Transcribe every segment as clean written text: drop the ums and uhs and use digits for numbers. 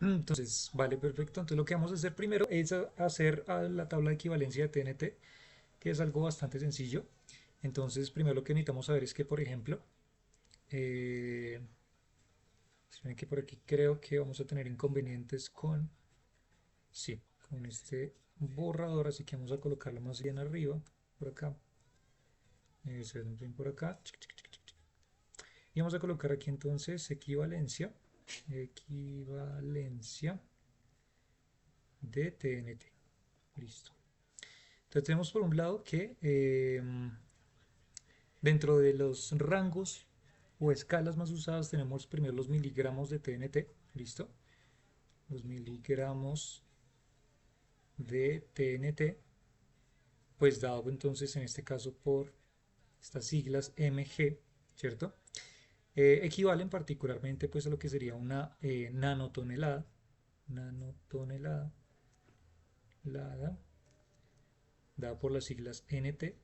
Entonces, vale, perfecto. Entonces lo que vamos a hacer primero es hacer la tabla de equivalencia de TNT, que es algo bastante sencillo. Entonces, primero lo que necesitamos saber es que, por ejemplo, eh, si ven que por aquí creo que vamos a tener inconvenientes con, sí, con este borrador, así que vamos a colocarlo más bien arriba, por acá, por acá, y vamos a colocar aquí entonces equivalencia de TNT. Listo. Entonces tenemos por un lado que dentro de los rangos o escalas más usadas tenemos primero los miligramos de TNT. Listo. Los miligramos de TNT, pues dado entonces en este caso por estas siglas mg, ¿cierto? Equivalen particularmente pues a lo que sería una nanotonelada, nanotonelada, dada por las siglas nt,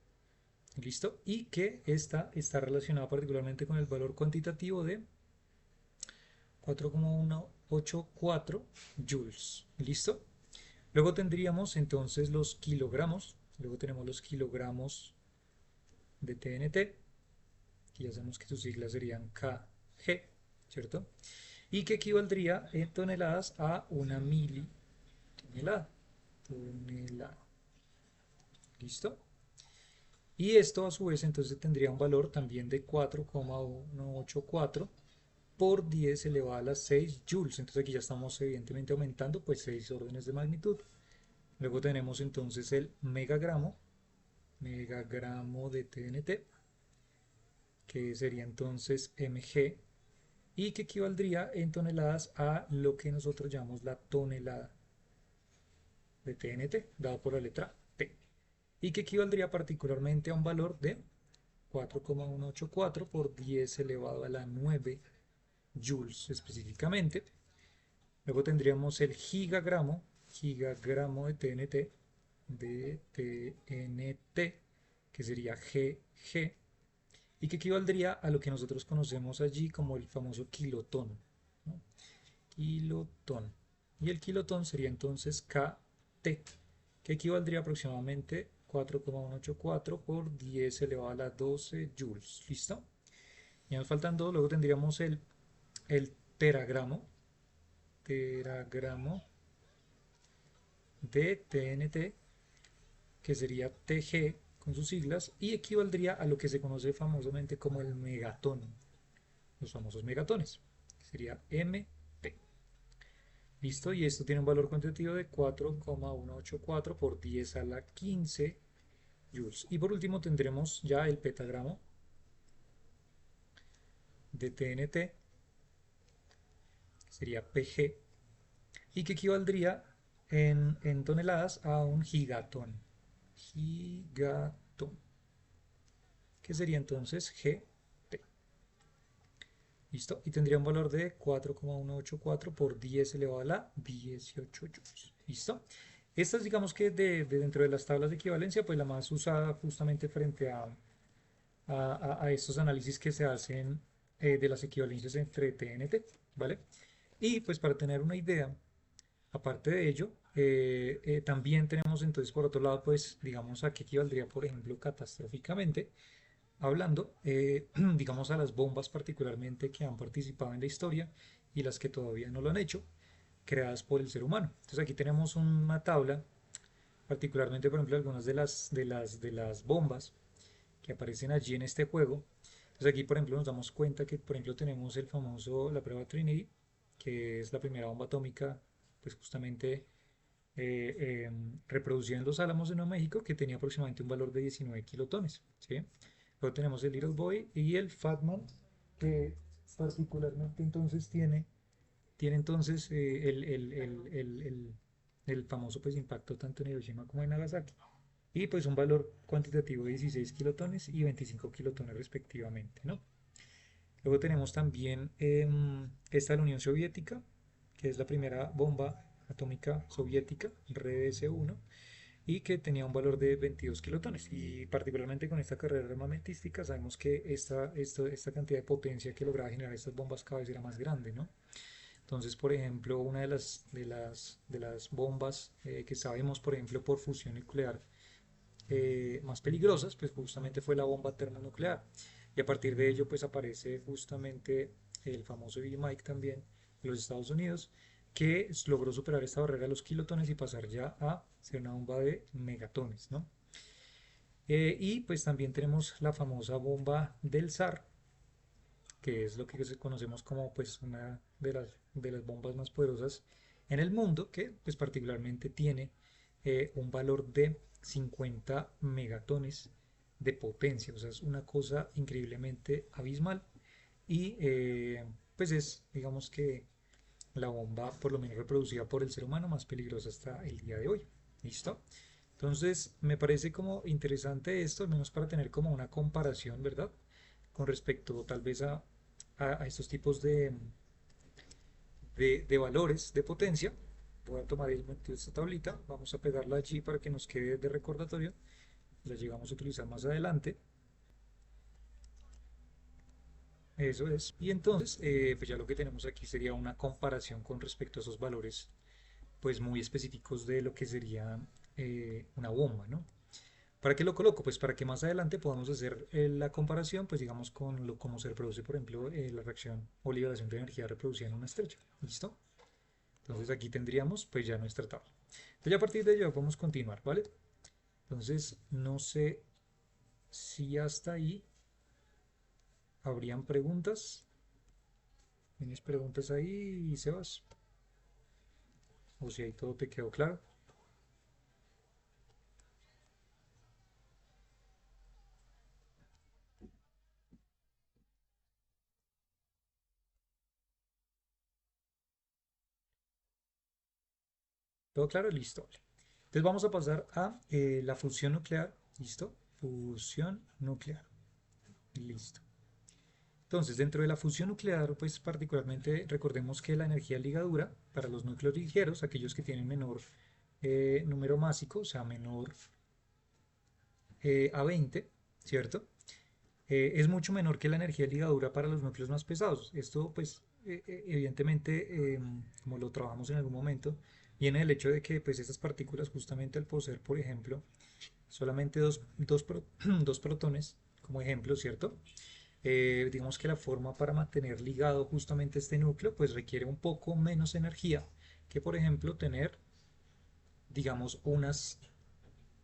¿listo? Y que esta está relacionada particularmente con el valor cuantitativo de 4,184 joules, ¿listo? Luego tendríamos entonces los kilogramos, luego tenemos los kilogramos de TNT, que ya sabemos que sus siglas serían kg, ¿cierto? Y que equivaldría en toneladas a una militonelada, tonelada, ¿listo? Y esto a su vez entonces tendría un valor también de 4,184 por 10 elevado a las 6 joules. Entonces aquí ya estamos evidentemente aumentando pues 6 órdenes de magnitud. Luego tenemos entonces el megagramo de TNT, que sería entonces mg, y que equivaldría en toneladas a lo que nosotros llamamos la tonelada de TNT, dado por la letra T, y que equivaldría particularmente a un valor de 4,184 por 10 elevado a la 9 joules específicamente. Luego tendríamos el gigagramo de TNT, que sería GG, y que equivaldría a lo que nosotros conocemos allí como el famoso kilotón, ¿no? Kilotón. Y el kilotón sería entonces KT, que equivaldría aproximadamente 4,184 por 10 elevado a la 12 joules. ¿Listo? Y nos faltan dos. Luego tendríamos el teragramo de TNT, que sería TG con sus siglas, y equivaldría a lo que se conoce famosamente como el megatón, los famosos megatones, que sería MT. Listo, y esto tiene un valor cuantitativo de 4,184 por 10 a la 15 joules. Y por último tendremos ya el petagramo de TNT, que sería PG, y que equivaldría en toneladas a un gigatón. Gigatón, que sería entonces GT. ¿Listo? Y tendría un valor de 4,184 por 10 elevado a la 18 joules. ¿Listo? Esta es, digamos que dentro de las tablas de equivalencia, pues la más usada justamente frente a estos análisis que se hacen de las equivalencias entre TNT, ¿vale? Y pues para tener una idea, aparte de ello, también tenemos entonces por otro lado, pues digamos a qué equivaldría, por ejemplo, catastróficamente, hablando, digamos, a las bombas particularmente que han participado en la historia y las que todavía no lo han hecho, creadas por el ser humano. Entonces aquí tenemos una tabla, particularmente, por ejemplo, algunas de las bombas que aparecen allí en este juego. Entonces aquí, por ejemplo, nos damos cuenta que, por ejemplo, tenemos la prueba Trinity, que es la primera bomba atómica, pues justamente reproducida en Los Álamos de Nuevo México, que tenía aproximadamente un valor de 19 kilotones, ¿sí? Luego tenemos el Little Boy y el Fatman, que particularmente entonces tiene entonces el famoso pues impacto tanto en Hiroshima como en Nagasaki. Y pues un valor cuantitativo de 16 kilotones y 25 kilotones respectivamente, ¿no? Luego tenemos también esta de la Unión Soviética, que es la primera bomba atómica soviética, RBS-1, y que tenía un valor de 22 kilotones. Y particularmente con esta carrera armamentística sabemos que esta cantidad de potencia que lograba generar estas bombas cada vez era más grande, ¿no? Entonces, por ejemplo, una de las bombas que sabemos, por ejemplo, por fusión nuclear más peligrosas, pues justamente fue la bomba termonuclear. Y a partir de ello, pues aparece justamente el famoso Big Mike también de los Estados Unidos, que logró superar esta barrera de los kilotones y pasar ya a ser una bomba de megatones, ¿no? Y pues también tenemos la famosa bomba del zar, que es lo que conocemos como pues una de las bombas más poderosas en el mundo, que pues particularmente tiene un valor de 50 megatones de potencia, o sea, es una cosa increíblemente abismal y pues es, digamos que la bomba, por lo menos reproducida por el ser humano, más peligrosa hasta el día de hoy. ¿Listo? Entonces, me parece como interesante esto, al menos para tener como una comparación, ¿verdad? Con respecto tal vez a estos tipos de valores de potencia. Voy a tomar esta tablita, vamos a pegarla allí para que nos quede de recordatorio. La llegamos a utilizar más adelante. Eso es. Y entonces, pues ya lo que tenemos aquí sería una comparación con respecto a esos valores, pues muy específicos de lo que sería una bomba, ¿no? ¿Para qué lo coloco? Pues para que más adelante podamos hacer la comparación, pues digamos, con cómo se reproduce, por ejemplo, la reacción o liberación de energía reproducida en una estrella. ¿Listo? Entonces aquí tendríamos pues ya nuestra tabla. Entonces ya a partir de ello podemos continuar, ¿vale? Entonces no sé si hasta ahí habrían preguntas. ¿Tienes preguntas ahí, Sebas? O si ahí todo te quedó claro. ¿Todo claro? Listo. Vale. Entonces vamos a pasar a la fusión nuclear. ¿Listo? Fusión nuclear. Listo. Entonces, dentro de la fusión nuclear, pues particularmente recordemos que la energía ligadura para los núcleos ligeros, aquellos que tienen menor número másico, o sea, menor a 20, ¿cierto? Es mucho menor que la energía ligadura para los núcleos más pesados. Esto, pues, evidentemente, como lo trabajamos en algún momento, viene del hecho de que, pues, estas partículas, justamente al poseer, por ejemplo, solamente dos protones, como ejemplo, ¿cierto? Digamos que la forma para mantener ligado justamente este núcleo, pues requiere un poco menos energía que, por ejemplo, tener, digamos,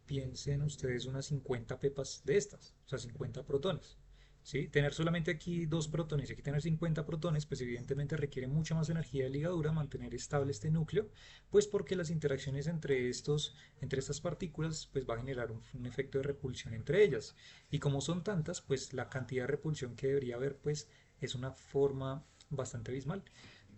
piensen ustedes unas 50 pepas de estas, o sea, 50 protones. ¿Sí? Tener solamente aquí dos protones y aquí tener 50 protones, pues evidentemente requiere mucha más energía de ligadura mantener estable este núcleo, pues porque las interacciones entre estas partículas, pues va a generar un efecto de repulsión entre ellas. Y como son tantas, pues la cantidad de repulsión que debería haber, pues es una forma bastante abismal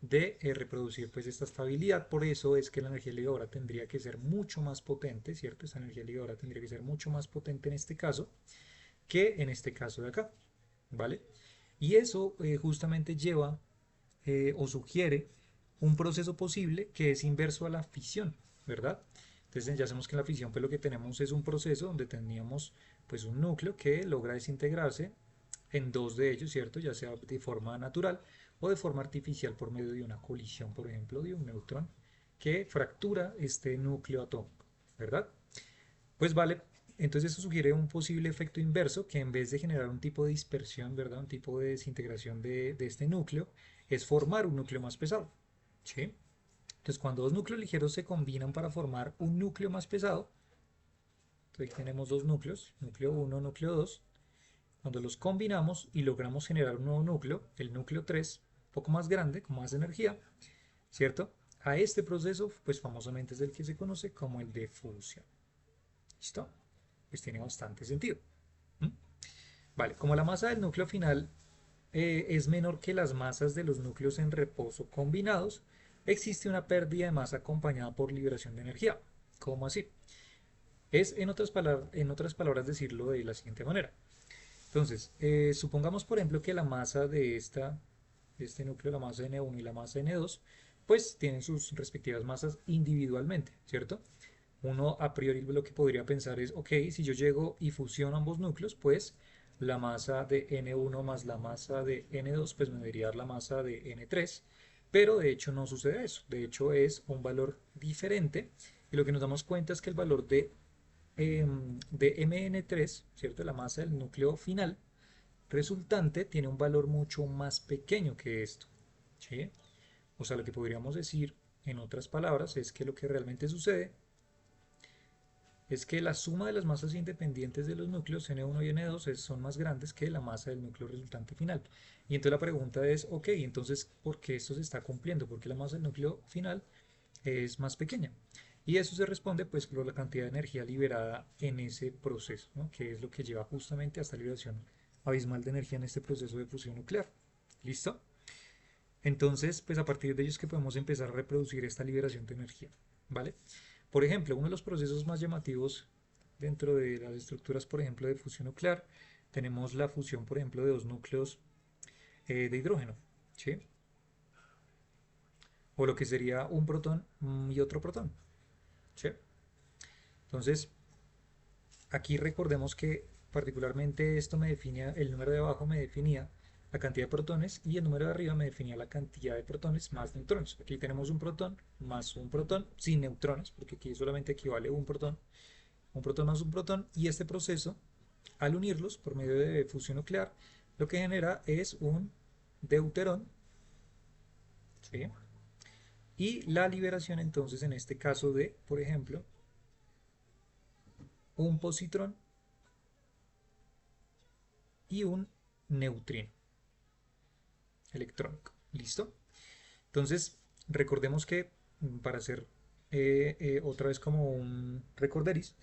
de reproducir pues esta estabilidad. Por eso es que la energía ligadora tendría que ser mucho más potente, ¿cierto? Esta energía ligadora tendría que ser mucho más potente en este caso que en este caso de acá, ¿vale? Y eso justamente lleva o sugiere un proceso posible que es inverso a la fisión, ¿verdad? Entonces ya sabemos que en la fisión pues lo que tenemos es un proceso donde teníamos pues un núcleo que logra desintegrarse en dos de ellos, ¿cierto? Ya sea de forma natural o de forma artificial por medio de una colisión, por ejemplo, de un neutrón que fractura este núcleo atómico, ¿verdad? Pues vale, entonces eso sugiere un posible efecto inverso que en vez de generar un tipo de dispersión, ¿verdad? Un tipo de desintegración de este núcleo, es formar un núcleo más pesado, ¿sí? Entonces cuando dos núcleos ligeros se combinan para formar un núcleo más pesado, entonces tenemos dos núcleos, núcleo 1, núcleo 2, cuando los combinamos y logramos generar un nuevo núcleo, el núcleo 3, un poco más grande, con más energía, ¿cierto? A este proceso, pues famosamente es el que se conoce como el de fusión. ¿Listo? Pues tiene bastante sentido. ¿Mm? Vale, como la masa del núcleo final es menor que las masas de los núcleos en reposo combinados, existe una pérdida de masa acompañada por liberación de energía. ¿Cómo así? Es, en otras palabras, decirlo de la siguiente manera. Entonces, supongamos, por ejemplo, que la masa de este núcleo, la masa N1 y la masa N2, pues tienen sus respectivas masas individualmente, ¿cierto? Uno a priori lo que podría pensar es, ok, si yo llego y fusiono ambos núcleos, pues la masa de N1 más la masa de N2, pues me debería dar la masa de N3, pero de hecho no sucede eso, de hecho es un valor diferente y lo que nos damos cuenta es que el valor de Mn3, ¿cierto? La masa del núcleo final resultante tiene un valor mucho más pequeño que esto, ¿sí? O sea, lo que podríamos decir en otras palabras es que lo que realmente sucede es que la suma de las masas independientes de los núcleos N1 y N2 son más grandes que la masa del núcleo resultante final. Y entonces la pregunta es, ok, entonces, ¿por qué esto se está cumpliendo? ¿Por qué la masa del núcleo final es más pequeña? Y eso se responde pues por la cantidad de energía liberada en ese proceso, ¿no? Que es lo que lleva justamente a esta liberación abismal de energía en este proceso de fusión nuclear. ¿Listo? Entonces, pues a partir de ello es que podemos empezar a reproducir esta liberación de energía, ¿vale? Por ejemplo, uno de los procesos más llamativos dentro de las estructuras, por ejemplo, de fusión nuclear, tenemos la fusión, por ejemplo, de dos núcleos de hidrógeno, ¿sí? O lo que sería un protón y otro protón, ¿sí? Entonces, aquí recordemos que particularmente esto me definía, el número de abajo me definía la cantidad de protones y el número de arriba me definía la cantidad de protones más neutrones. Aquí tenemos un protón sin neutrones, porque aquí solamente equivale un protón más un protón, y este proceso, al unirlos por medio de fusión nuclear, lo que genera es un deuterón, ¿sí? Y la liberación entonces en este caso de, por ejemplo, un positrón y un neutrino electrónico. ¿Listo? Entonces, recordemos que para hacer otra vez como un recorderis,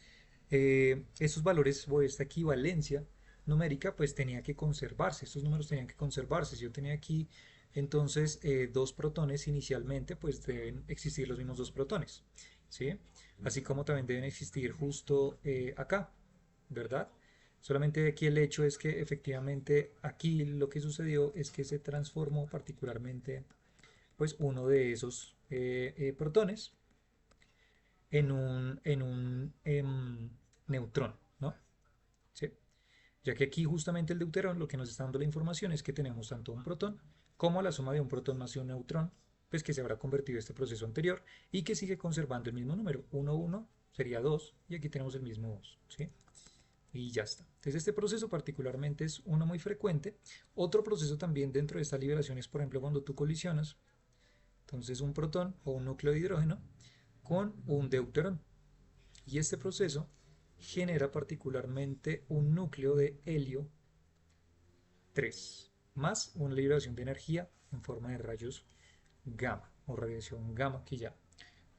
esos valores o esta equivalencia numérica pues tenía que conservarse, estos números tenían que conservarse. Si yo tenía aquí entonces dos protones inicialmente, pues deben existir los mismos dos protones, ¿sí? Así como también deben existir justo acá, ¿verdad? Solamente aquí el hecho es que efectivamente aquí lo que sucedió es que se transformó particularmente pues uno de esos protones en un neutrón, ¿no? ¿Sí? Ya que aquí justamente el deuterón lo que nos está dando la información es que tenemos tanto un protón como la suma de un protón más un neutrón, pues que se habrá convertido este proceso anterior y que sigue conservando el mismo número. 1, 1 sería 2 y aquí tenemos el mismo 2, ¿sí? Y ya está. Entonces este proceso particularmente es uno muy frecuente. Otro proceso también dentro de esta liberación es, por ejemplo, cuando tú colisionas entonces un protón o un núcleo de hidrógeno con un deuterón. Y este proceso genera particularmente un núcleo de helio 3 más una liberación de energía en forma de rayos gamma o radiación gamma que ya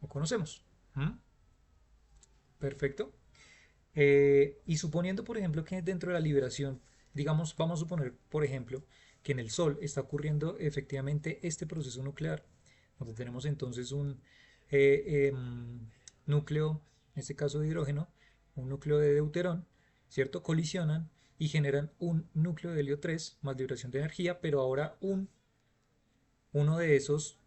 lo conocemos. ¿Mm? Perfecto. Y suponiendo, por ejemplo, que dentro de la liberación, digamos, vamos a suponer, por ejemplo, que en el Sol está ocurriendo efectivamente este proceso nuclear, donde tenemos entonces un núcleo, en este caso de hidrógeno, un núcleo de deuterón, ¿cierto? Colisionan y generan un núcleo de helio 3 más liberación de energía, pero ahora uno de esos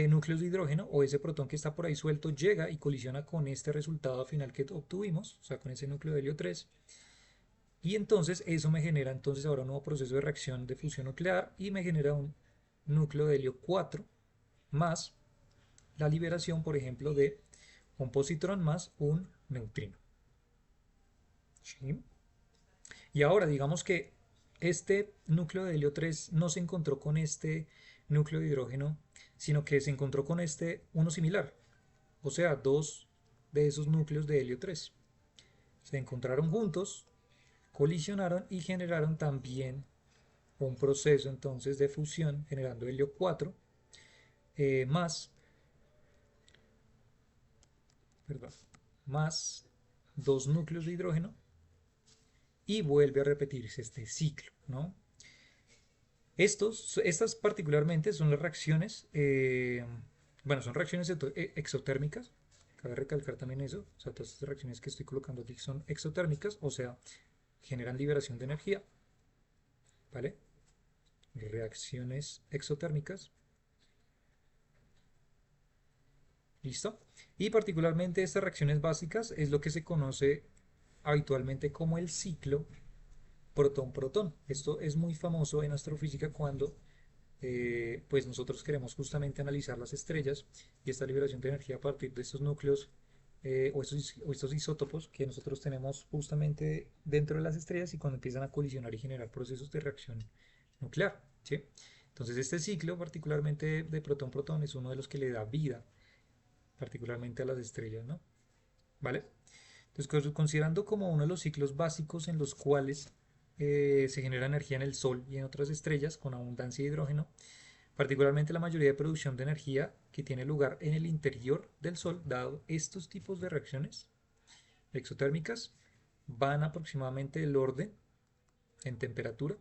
núcleos de hidrógeno o ese protón que está por ahí suelto llega y colisiona con este resultado final que obtuvimos, o sea, con ese núcleo de helio 3, y entonces eso me genera entonces ahora un nuevo proceso de reacción de fusión nuclear y me genera un núcleo de helio 4 más la liberación, por ejemplo, de un positrón más un neutrino. ¿Sí? Y ahora digamos que este núcleo de helio 3 no se encontró con este núcleo de hidrógeno, sino que se encontró con este uno similar, o sea, dos de esos núcleos de helio 3. Se encontraron juntos, colisionaron y generaron también un proceso entonces de fusión generando helio 4 más, perdón, más dos núcleos de hidrógeno y vuelve a repetirse este ciclo, ¿no? Estas particularmente son las reacciones, bueno, son reacciones exotérmicas, cabe recalcar también eso, o sea, todas estas reacciones que estoy colocando aquí son exotérmicas, o sea, generan liberación de energía, ¿vale? Reacciones exotérmicas, ¿listo? Y particularmente estas reacciones básicas es lo que se conoce habitualmente como el ciclo protón-protón. Esto es muy famoso en astrofísica cuando pues nosotros queremos justamente analizar las estrellas y esta liberación de energía a partir de estos núcleos o estos isótopos que nosotros tenemos justamente dentro de las estrellas y cuando empiezan a colisionar y generar procesos de reacción nuclear, ¿sí? Entonces este ciclo particularmente de protón-protón es uno de los que le da vida particularmente a las estrellas, ¿no? ¿Vale? Entonces, considerando como uno de los ciclos básicos en los cuales se genera energía en el Sol y en otras estrellas con abundancia de hidrógeno, particularmente la mayoría de producción de energía que tiene lugar en el interior del Sol, dado estos tipos de reacciones exotérmicas, van aproximadamente del orden en temperatura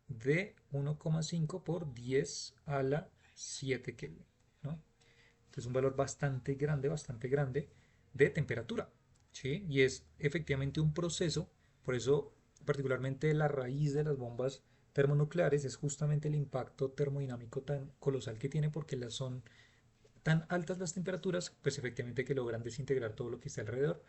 de 1,5 por 10 a la 7 Kelvin, ¿no? Entonces un valor bastante grande de temperatura, ¿sí? Y es efectivamente un proceso, por eso particularmente la raíz de las bombas termonucleares es justamente el impacto termodinámico tan colosal que tiene porque las son tan altas las temperaturas, pues efectivamente que logran desintegrar todo lo que está alrededor,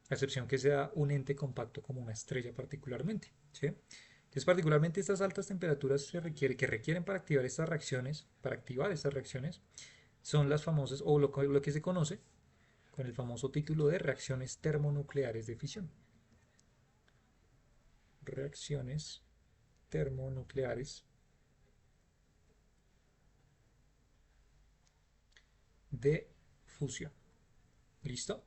a excepción que sea un ente compacto como una estrella particularmente, ¿sí? Entonces, particularmente estas altas temperaturas que requieren para activar estas reacciones, son las famosas, o lo que se conoce con el famoso título de reacciones termonucleares de fisión. Reacciones termonucleares de fusión. ¿Listo?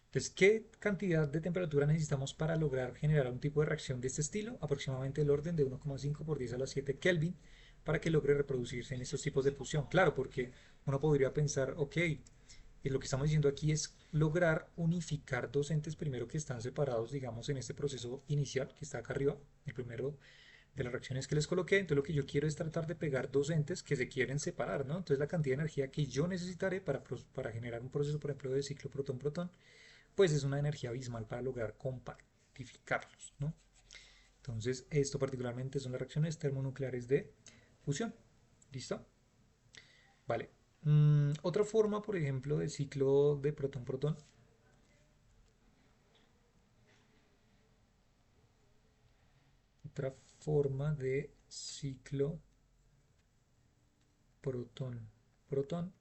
Entonces, ¿qué cantidad de temperatura necesitamos para lograr generar un tipo de reacción de este estilo? Aproximadamente el orden de 1,5 por 10 a la 7 Kelvin para que logre reproducirse en estos tipos de fusión. Claro, porque uno podría pensar, ok, y lo que estamos diciendo aquí es lograr unificar dos entes primero que están separados, digamos, en este proceso inicial que está acá arriba, el primero de las reacciones que les coloqué. Entonces lo que yo quiero es tratar de pegar dos entes que se quieren separar, ¿no? Entonces la cantidad de energía que yo necesitaré para generar un proceso, por ejemplo, de ciclo protón-protón, pues es una energía abismal para lograr compactificarlos, ¿no? Entonces esto particularmente son las reacciones termonucleares de fusión. ¿Listo? Vale. Otra forma, por ejemplo, de ciclo de protón-protón. Otra forma de ciclo protón-protón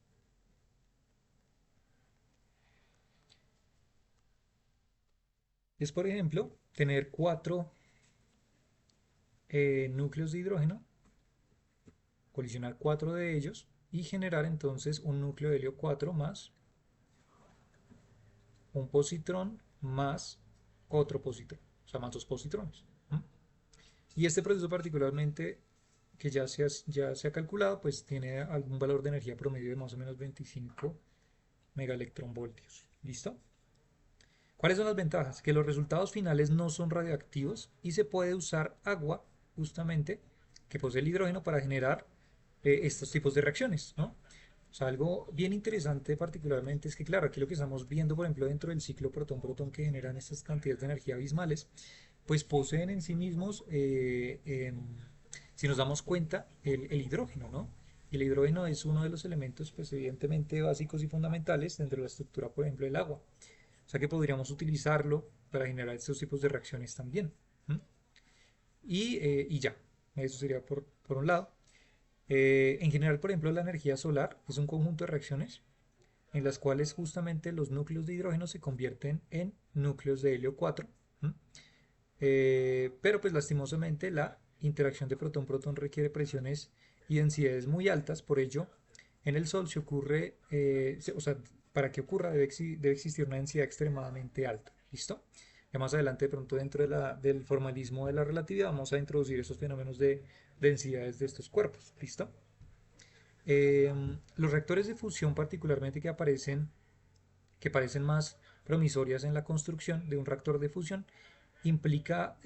es, por ejemplo, tener cuatro núcleos de hidrógeno, colisionar cuatro de ellos y generar entonces un núcleo de helio 4 más un positrón más otro positrón, o sea, más dos positrones. ¿Mm? Y este proceso particularmente que ya se ha calculado, pues tiene algún valor de energía promedio de más o menos 25 megaelectronvoltios. ¿Listo? ¿Cuáles son las ventajas? Que los resultados finales no son radioactivos y se puede usar agua, justamente, que posee el hidrógeno para generar estos tipos de reacciones, ¿no? O sea, algo bien interesante particularmente es que, claro, aquí lo que estamos viendo, por ejemplo, dentro del ciclo protón-protón que generan estas cantidades de energía abismales, pues poseen en sí mismos, si nos damos cuenta, el hidrógeno, ¿no? Y el hidrógeno es uno de los elementos, pues evidentemente básicos y fundamentales dentro de la estructura, por ejemplo, del agua. O sea que podríamos utilizarlo para generar estos tipos de reacciones también. ¿Mm? Y ya, eso sería por un lado. En general, por ejemplo, la energía solar es un conjunto de reacciones en las cuales justamente los núcleos de hidrógeno se convierten en núcleos de helio 4. Pero pues lastimosamente la interacción de protón-protón requiere presiones y densidades muy altas, por ello en el Sol se ocurre, o sea, para que ocurra debe existir una densidad extremadamente alta. ¿Listo? Ya más adelante, de pronto, dentro del formalismo de la relatividad, vamos a introducir esos fenómenos de densidades de estos cuerpos. ¿Listo? Los reactores de fusión, particularmente que parecen más promisorias en la construcción de un reactor de fusión, implica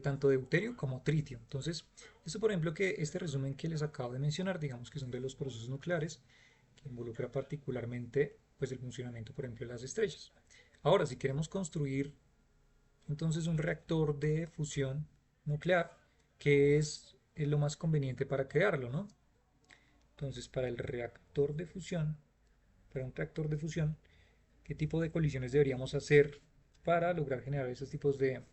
tanto deuterio como tritio. Entonces, esto por ejemplo que este resumen que les acabo de mencionar, digamos que son de los procesos nucleares, que involucra particularmente pues el funcionamiento, por ejemplo, de las estrellas. Ahora, si queremos construir entonces un reactor de fusión nuclear, ¿qué es lo más conveniente para crearlo, no? Entonces, para el reactor de fusión, para un reactor de fusión, ¿qué tipo de colisiones deberíamos hacer para lograr generar esos tipos de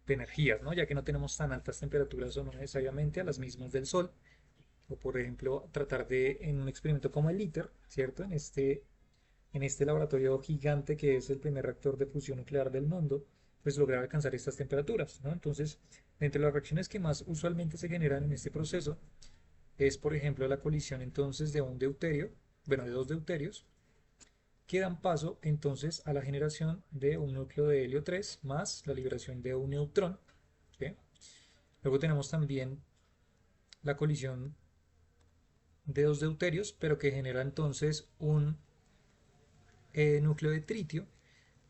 energías, ¿no? Ya que no tenemos tan altas temperaturas o no necesariamente a las mismas del Sol, o por ejemplo tratar de, en un experimento como el ITER, ¿cierto? En este laboratorio gigante que es el primer reactor de fusión nuclear del mundo, pues lograr alcanzar estas temperaturas, ¿no? Entonces, entre las reacciones que más usualmente se generan en este proceso es, por ejemplo, la colisión entonces de un deuterio, bueno, de dos deuterios, que dan paso entonces a la generación de un núcleo de helio 3 más la liberación de un neutrón, ¿sí? Luego tenemos también la colisión de dos deuterios, pero que genera entonces un núcleo de tritio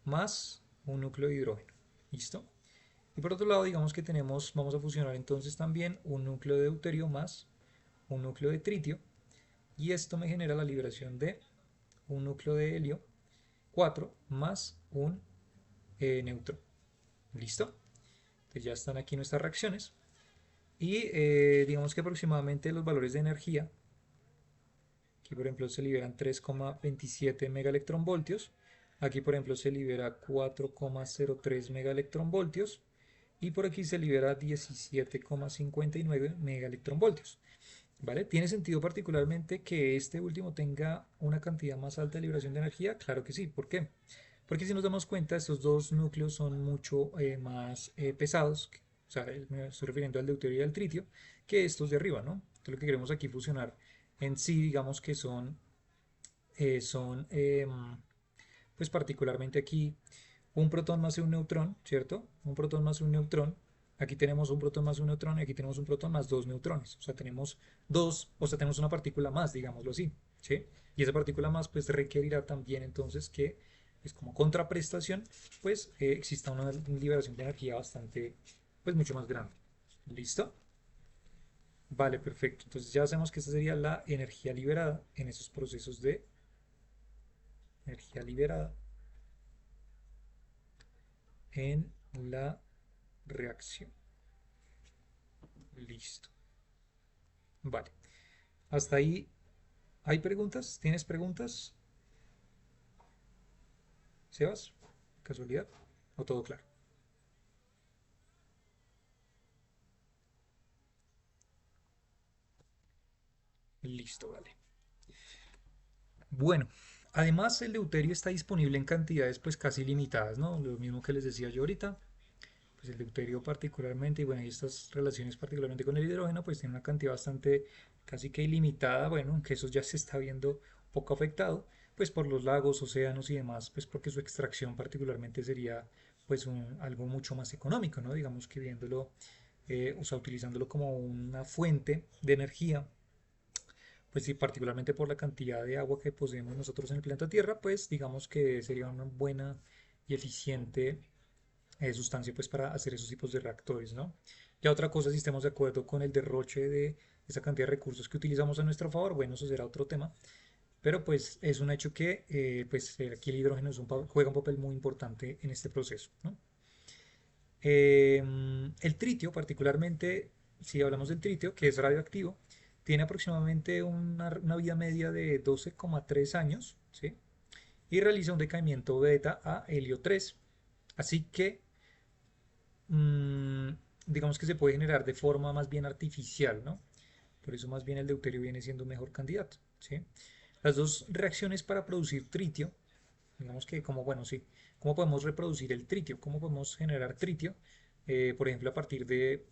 más un núcleo de hidrógeno. ¿Listo? Y por otro lado, digamos que vamos a fusionar entonces también un núcleo de deuterio más un núcleo de tritio, y esto me genera la liberación de un núcleo de helio 4 más un neutrón. ¿Listo? Entonces ya están aquí nuestras reacciones. Y digamos que aproximadamente los valores de energía, aquí por ejemplo se liberan 3,27 megaelectronvoltios, aquí por ejemplo se libera 4,03 megaelectronvoltios y por aquí se libera 17,59 megaelectronvoltios. ¿Vale? ¿Tiene sentido particularmente que este último tenga una cantidad más alta de liberación de energía? Claro que sí. ¿Por qué? Porque si nos damos cuenta, estos dos núcleos son mucho más pesados, o sea, me estoy refiriendo al deuterio y al tritio, que estos de arriba, ¿no? Entonces lo que queremos aquí fusionar en sí, digamos que son pues particularmente aquí un protón más un neutrón, ¿cierto? Un protón más un neutrón. Aquí tenemos un protón más un neutrón y aquí tenemos un protón más dos neutrones. O sea, tenemos una partícula más, digámoslo así, ¿sí? Y esa partícula más pues requerirá también entonces que, pues como contraprestación, pues exista una liberación de energía bastante, pues mucho más grande. ¿Listo? Vale, perfecto. Entonces ya sabemos que esta sería la energía liberada en esos procesos de energía liberada en la reacción. Listo. Vale. Hasta ahí. ¿Hay preguntas? ¿Tienes preguntas, Sebas? ¿Casualidad? ¿O todo claro? Listo, vale. Bueno, además el deuterio está disponible en cantidades pues casi limitadas, ¿no? Lo mismo que les decía yo ahorita. Pues el deuterio particularmente, y bueno, y estas relaciones particularmente con el hidrógeno, pues tiene una cantidad bastante casi que ilimitada, bueno, aunque eso ya se está viendo un poco afectado, pues por los lagos, océanos y demás, pues porque su extracción particularmente sería pues algo mucho más económico, ¿no? Digamos que viéndolo, o sea, utilizándolo como una fuente de energía, pues sí, particularmente por la cantidad de agua que poseemos nosotros en el planeta Tierra, pues digamos que sería una buena y eficiente sustancia pues para hacer esos tipos de reactores, ¿no? Ya otra cosa, si estamos de acuerdo con el derroche de esa cantidad de recursos que utilizamos a nuestro favor, bueno, eso será otro tema, pero pues es un hecho que pues aquí el hidrógeno juega un papel muy importante en este proceso, ¿no? El tritio, particularmente, si hablamos del tritio, que es radioactivo, tiene aproximadamente una vida media de 12,3 años, ¿sí? Y realiza un decaimiento beta a helio 3. Así que mm, digamos que se puede generar de forma más bien artificial, ¿no? Por eso más bien el deuterio viene siendo un mejor candidato, ¿sí? Las dos reacciones para producir tritio, digamos que como, bueno, sí, ¿cómo podemos reproducir el tritio? ¿Cómo podemos generar tritio? Por ejemplo, a partir de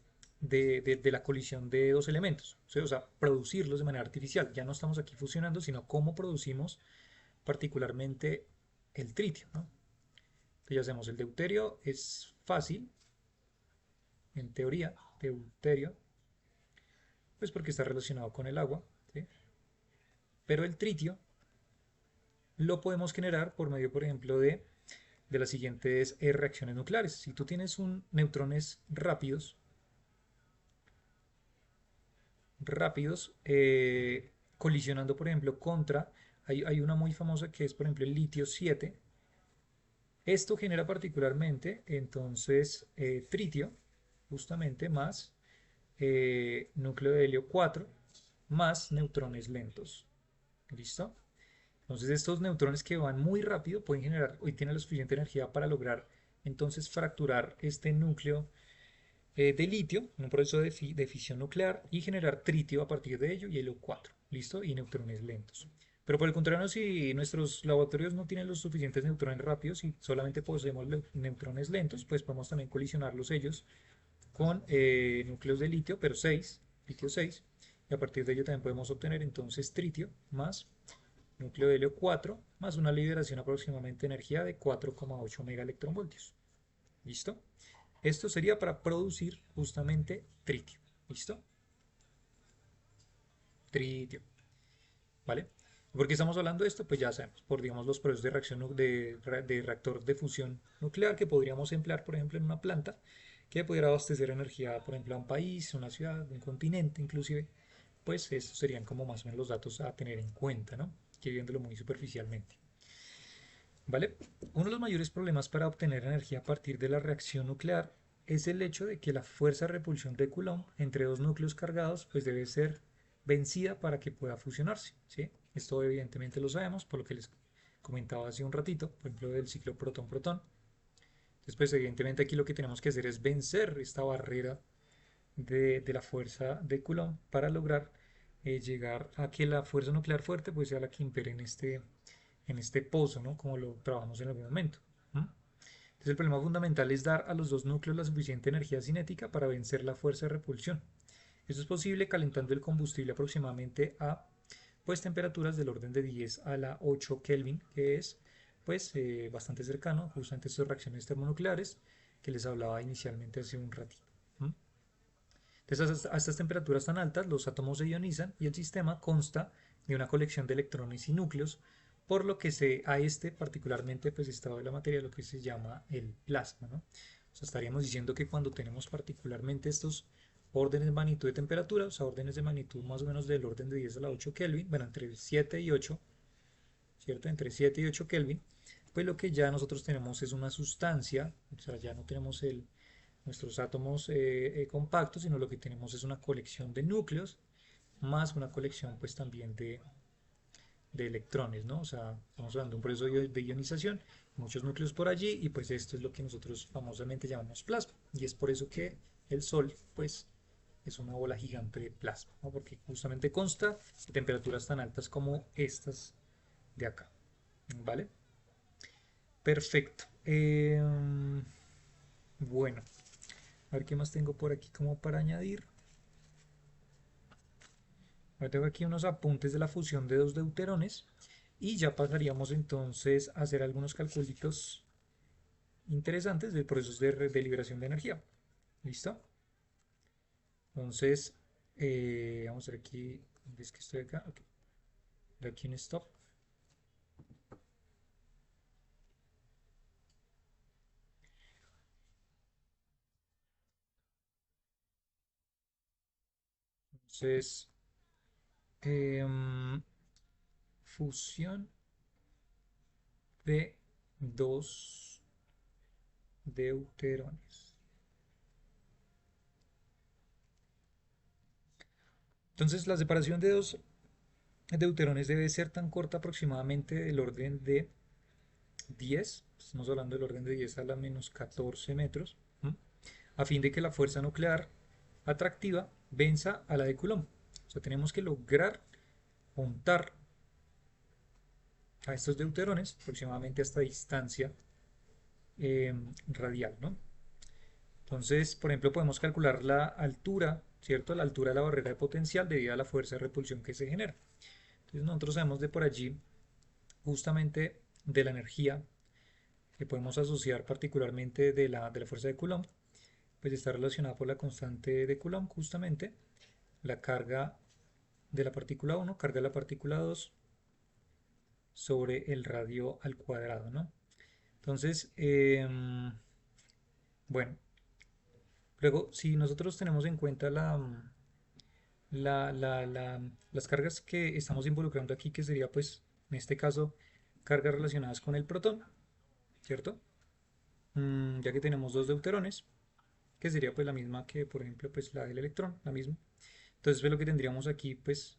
la colisión de dos elementos, ¿sí? O sea, producirlos de manera artificial. Ya no estamos aquí fusionando, sino cómo producimos particularmente el tritio, ¿no? Entonces ya hacemos el deuterio, es fácil, en teoría, deuterio, pues porque está relacionado con el agua, ¿sí? Pero el tritio lo podemos generar por medio, por ejemplo, de las siguientes reacciones nucleares. Si tú tienes neutrones rápidos, colisionando, por ejemplo, hay una muy famosa que es, por ejemplo, el litio 7. Esto genera particularmente, entonces, tritio, justamente, más núcleo de helio 4, más neutrones lentos. ¿Listo? Entonces estos neutrones que van muy rápido pueden generar, hoy tienen la suficiente energía para lograr entonces fracturar este núcleo de litio en un proceso de fisión nuclear y generar tritio a partir de ello y helio 4, ¿listo? Y neutrones lentos. Pero por el contrario, si nuestros laboratorios no tienen los suficientes neutrones rápidos y solamente poseemos neutrones lentos, pues podemos también colisionarlos ellos con núcleos de litio, pero 6, litio 6, y a partir de ello también podemos obtener entonces tritio más núcleo de helio 4 más una liberación aproximadamente de energía de 4,8 megaelectronvoltios. ¿Listo? Esto sería para producir justamente tritio. ¿Listo? Tritio. ¿Vale? ¿Por qué estamos hablando de esto? Pues ya sabemos, por digamos los procesos de reacción de reactor de fusión nuclear que podríamos emplear, por ejemplo, en una planta que pudiera abastecer energía, por ejemplo, a un país, una ciudad, un continente, inclusive. Pues estos serían como más o menos los datos a tener en cuenta, ¿no? Que viéndolo muy superficialmente. ¿Vale? Uno de los mayores problemas para obtener energía a partir de la reacción nuclear es el hecho de que la fuerza de repulsión de Coulomb entre dos núcleos cargados pues debe ser vencida para que pueda fusionarse, ¿sí? Esto evidentemente lo sabemos por lo que les comentaba hace un ratito, por ejemplo del ciclo protón-protón. Entonces pues evidentemente aquí lo que tenemos que hacer es vencer esta barrera de la fuerza de Coulomb para lograr llegar a que la fuerza nuclear fuerte pues sea la que impere en este pozo, ¿no? Como lo trabajamos en algún momento. Entonces el problema fundamental es dar a los dos núcleos la suficiente energía cinética para vencer la fuerza de repulsión. Esto es posible calentando el combustible aproximadamente a pues temperaturas del orden de 10 a la 8 Kelvin, que es pues bastante cercano justamente a estas reacciones termonucleares que les hablaba inicialmente hace un ratito. Entonces a estas temperaturas tan altas los átomos se ionizan y el sistema consta de una colección de electrones y núcleos, por lo que a este particularmente pues estado de la materia lo que se llama el plasma, ¿no? O sea, estaríamos diciendo que cuando tenemos particularmente estos órdenes de magnitud de temperatura, o sea, órdenes de magnitud más o menos del orden de 10 a la 8 Kelvin, bueno, entre 7 y 8, ¿cierto? Entre 7 y 8 Kelvin, pues lo que ya nosotros tenemos es una sustancia, o sea, ya no tenemos nuestros átomos compactos, sino lo que tenemos es una colección de núcleos más una colección pues también de electrones, ¿no? O sea, estamos hablando de un proceso de ionización, muchos núcleos por allí y pues esto es lo que nosotros famosamente llamamos plasma y es por eso que el Sol pues es una bola gigante de plasma, ¿no? Porque justamente consta de temperaturas tan altas como estas de acá, ¿vale? Perfecto. Bueno, a ver qué más tengo por aquí como para añadir. Ahora tengo aquí unos apuntes de la fusión de dos deuterones y ya pasaríamos entonces a hacer algunos calculitos interesantes del proceso de liberación de energía. ¿Listo? Entonces, vamos a ver aquí, ¿ves que estoy acá? Okay. De aquí en stop. Entonces, fusión de dos deuterones. Entonces, la separación de dos deuterones debe ser tan corta aproximadamente del orden de 10, estamos hablando del orden de 10 a la menos 14 metros, ¿m? A fin de que la fuerza nuclear atractiva venza a la de Coulomb. O sea, tenemos que lograr juntar a estos deuterones aproximadamente a esta distancia radial, ¿no? Entonces, por ejemplo, podemos calcular la altura, ¿cierto? La altura de la barrera de potencial debido a la fuerza de repulsión que se genera. Entonces, nosotros sabemos de por allí justamente de la energía que podemos asociar particularmente de la fuerza de Coulomb, pues está relacionada por la constante de Coulomb, justamente la carga de la partícula 1, carga de la partícula 2 sobre el radio al cuadrado, ¿no? Entonces, bueno, luego si nosotros tenemos en cuenta las cargas que estamos involucrando aquí, que sería pues en este caso cargas relacionadas con el protón, ¿cierto? Ya que tenemos dos deuterones, que sería pues la misma que por ejemplo pues la del electrón, la misma. Entonces pues, lo que tendríamos aquí pues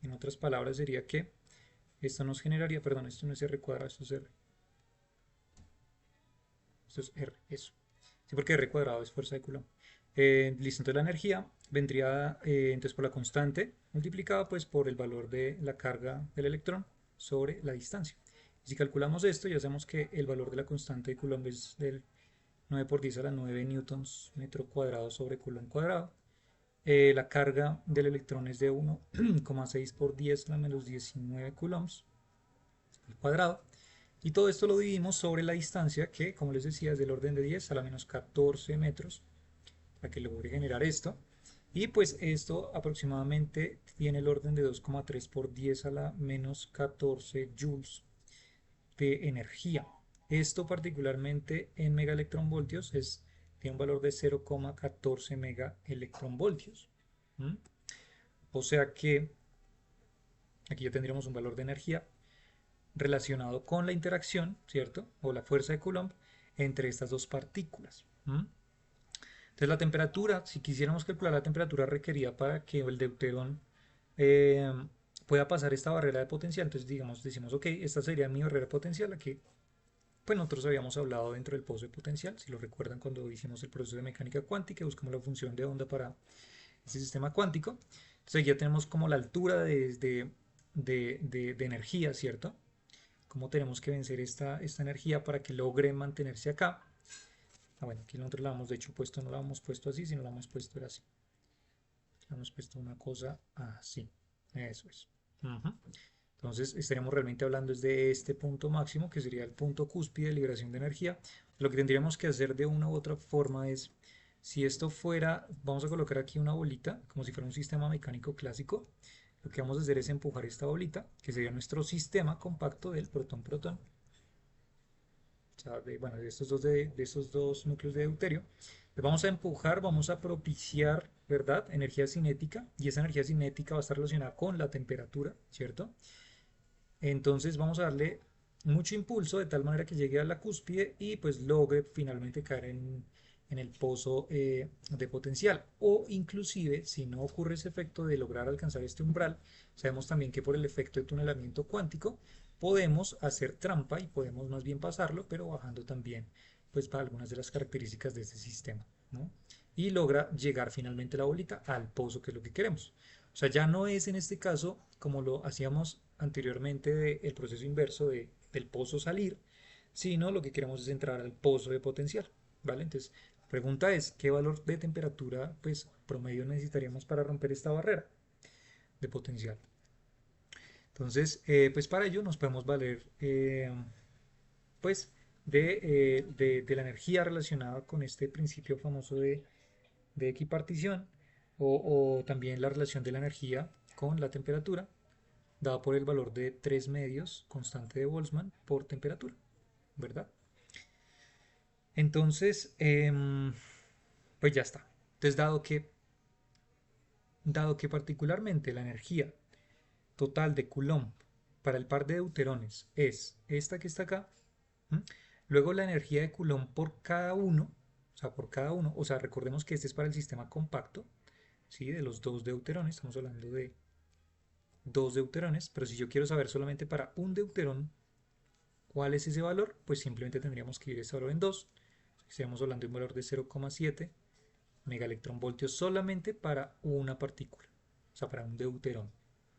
en otras palabras sería que esto nos generaría, perdón, esto no es R cuadrado, esto es R, eso. Sí, porque R cuadrado es fuerza de Coulomb. Listo, entonces la energía vendría entonces por la constante multiplicada pues por el valor de la carga del electrón sobre la distancia. Y si calculamos esto, ya sabemos que el valor de la constante de Coulomb es del 9 por 10 a la 9 newtons metro cuadrado sobre Coulomb cuadrado. La carga del electrón es de 1,6 por 10 a la menos 19 coulombs al cuadrado. Y todo esto lo dividimos sobre la distancia que, como les decía, es del orden de 10 a la menos 14 metros para que logre generar esto. Y pues esto aproximadamente tiene el orden de 2,3 por 10 a la menos 14 joules de energía. Esto particularmente en megaelectronvoltios tiene un valor de 0,14 megaelectronvoltios. ¿Mm? O sea que aquí ya tendríamos un valor de energía relacionado con la interacción, ¿cierto? O la fuerza de Coulomb entre estas dos partículas. ¿Mm? Entonces la temperatura, si quisiéramos calcular la temperatura requerida para que el deuterón eh, pueda pasar esta barrera de potencial, entonces digamos, decimos, ok, esta sería mi barrera potencial, aquí pues nosotros habíamos hablado dentro del pozo de potencial, si lo recuerdan cuando hicimos el proceso de mecánica cuántica, buscamos la función de onda para este sistema cuántico. Entonces ya tenemos como la altura de energía, ¿cierto? Cómo tenemos que vencer esta energía para que logre mantenerse acá. Bueno, aquí nosotros la hemos de hecho puesto, no la hemos puesto así, sino la hemos puesto era así. Le hemos puesto una cosa así. Eso es. Entonces estaríamos realmente hablando desde este punto máximo, que sería el punto cúspide de liberación de energía. Lo que tendríamos que hacer de una u otra forma es, si esto fuera, vamos a colocar aquí una bolita, como si fuera un sistema mecánico clásico. Lo que vamos a hacer es empujar esta bolita, que sería nuestro sistema compacto del protón-protón. O sea, bueno, de estos dos núcleos de deuterio. Le vamos a empujar, vamos a propiciar, ¿verdad? Energía cinética, y esa energía cinética va a estar relacionada con la temperatura, ¿cierto? Entonces vamos a darle mucho impulso de tal manera que llegue a la cúspide y pues logre finalmente caer en el pozo de potencial. O inclusive, si no ocurre ese efecto de lograr alcanzar este umbral, sabemos también que por el efecto de tunelamiento cuántico podemos hacer trampa y podemos más bien pasarlo, pero bajando también pues para algunas de las características de este sistema, ¿no? Y logra llegar finalmente la bolita al pozo, que es lo que queremos. O sea, ya no es en este caso como lo hacíamos anteriormente del proceso inverso del pozo salir, sino lo que queremos es entrar al pozo de potencial, ¿vale? Entonces, la pregunta es, ¿qué valor de temperatura pues promedio necesitaríamos para romper esta barrera de potencial? Entonces, pues para ello nos podemos valer pues de la energía relacionada con este principio famoso de equipartición o también la relación de la energía con la temperatura dada por el valor de 3 medios constante de Boltzmann por temperatura, ¿verdad? Entonces, pues ya está. Entonces, dado que particularmente la energía total de Coulomb para el par de deuterones es esta que está acá, ¿m? Luego la energía de Coulomb por cada uno, o sea, recordemos que este es para el sistema compacto, ¿sí? De los dos deuterones, estamos hablando de dos deuterones, pero si yo quiero saber solamente para un deuterón cuál es ese valor, pues simplemente tendríamos que ir ese valor en 2. Estaríamos hablando de un valor de 0,7 megaelectronvoltios solamente para una partícula, o sea, para un deuterón.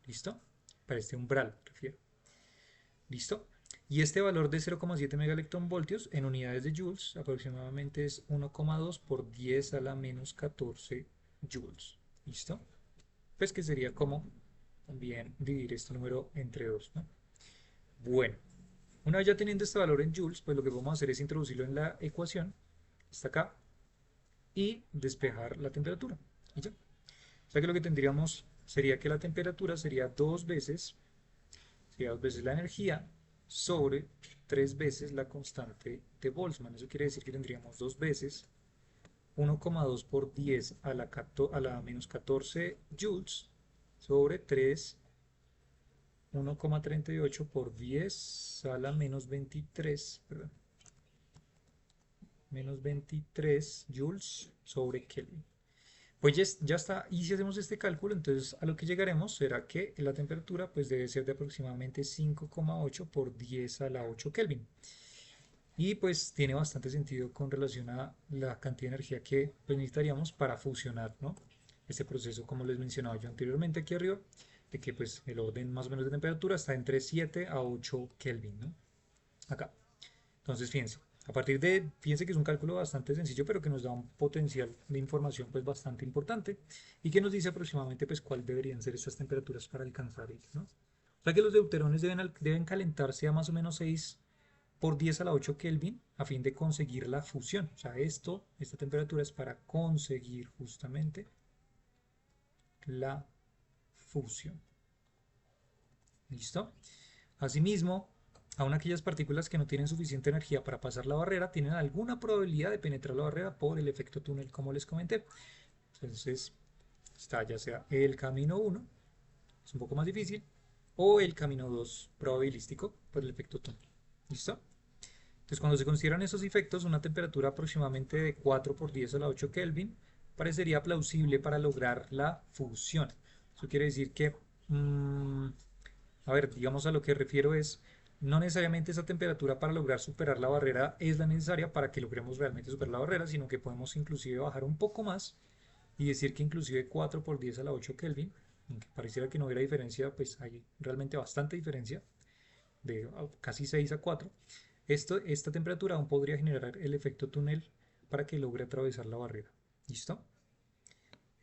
¿Listo? Para este umbral, refiero. ¿Listo? Y este valor de 0,7 megaelectronvoltios en unidades de joules aproximadamente es 1,2 por 10 a la menos 14 joules. ¿Listo? Pues que sería como también dividir este número entre 2, ¿no? Bueno, una vez ya teniendo este valor en joules, pues lo que vamos a hacer es introducirlo en la ecuación, está acá, y despejar la temperatura. Y ya. O sea que lo que tendríamos sería que la temperatura sería dos veces la energía sobre 3 veces la constante de Boltzmann. Eso quiere decir que tendríamos 2 veces 1,2 por 10 a la menos 14 joules sobre 3 1,38 por 10 a la menos 23, perdón, menos 23 joules sobre Kelvin. Pues ya está, y si hacemos este cálculo, entonces a lo que llegaremos será que la temperatura pues debe ser de aproximadamente 5,8 por 10 a la 8 Kelvin. y pues tiene bastante sentido con relación a la cantidad de energía que pues, necesitaríamos para fusionar, ¿no? Este proceso, como les mencionaba yo anteriormente aquí arriba, de que pues el orden más o menos de temperatura está entre 7 a 8 Kelvin, ¿no? Acá. Entonces, fíjense que es un cálculo bastante sencillo, pero que nos da un potencial de información pues bastante importante y que nos dice aproximadamente pues cuál deberían ser estas temperaturas para alcanzar ello, ¿no? O sea que los deuterones deben calentarse a más o menos 6 por 10 a la 8 Kelvin a fin de conseguir la fusión. O sea, esta temperatura es para conseguir justamente la fusión. ¿Listo? Asimismo, aun aquellas partículas que no tienen suficiente energía para pasar la barrera tienen alguna probabilidad de penetrar la barrera por el efecto túnel, como les comenté. Entonces, está ya sea el camino 1, es un poco más difícil, o el camino 2 probabilístico por el efecto túnel. ¿Listo? Entonces, cuando se consideran esos efectos, una temperatura aproximadamente de 4 por 10 a la 8 Kelvin parecería plausible para lograr la fusión. Eso quiere decir que, a ver, digamos a lo que refiero es, no necesariamente esa temperatura para lograr superar la barrera es la necesaria para que logremos realmente superar la barrera, sino que podemos inclusive bajar un poco más y decir que inclusive 4 por 10 a la 8 Kelvin, aunque pareciera que no hubiera diferencia, pues hay realmente bastante diferencia, de casi 6 a 4. Esta temperatura aún podría generar el efecto túnel para que logre atravesar la barrera. ¿Listo?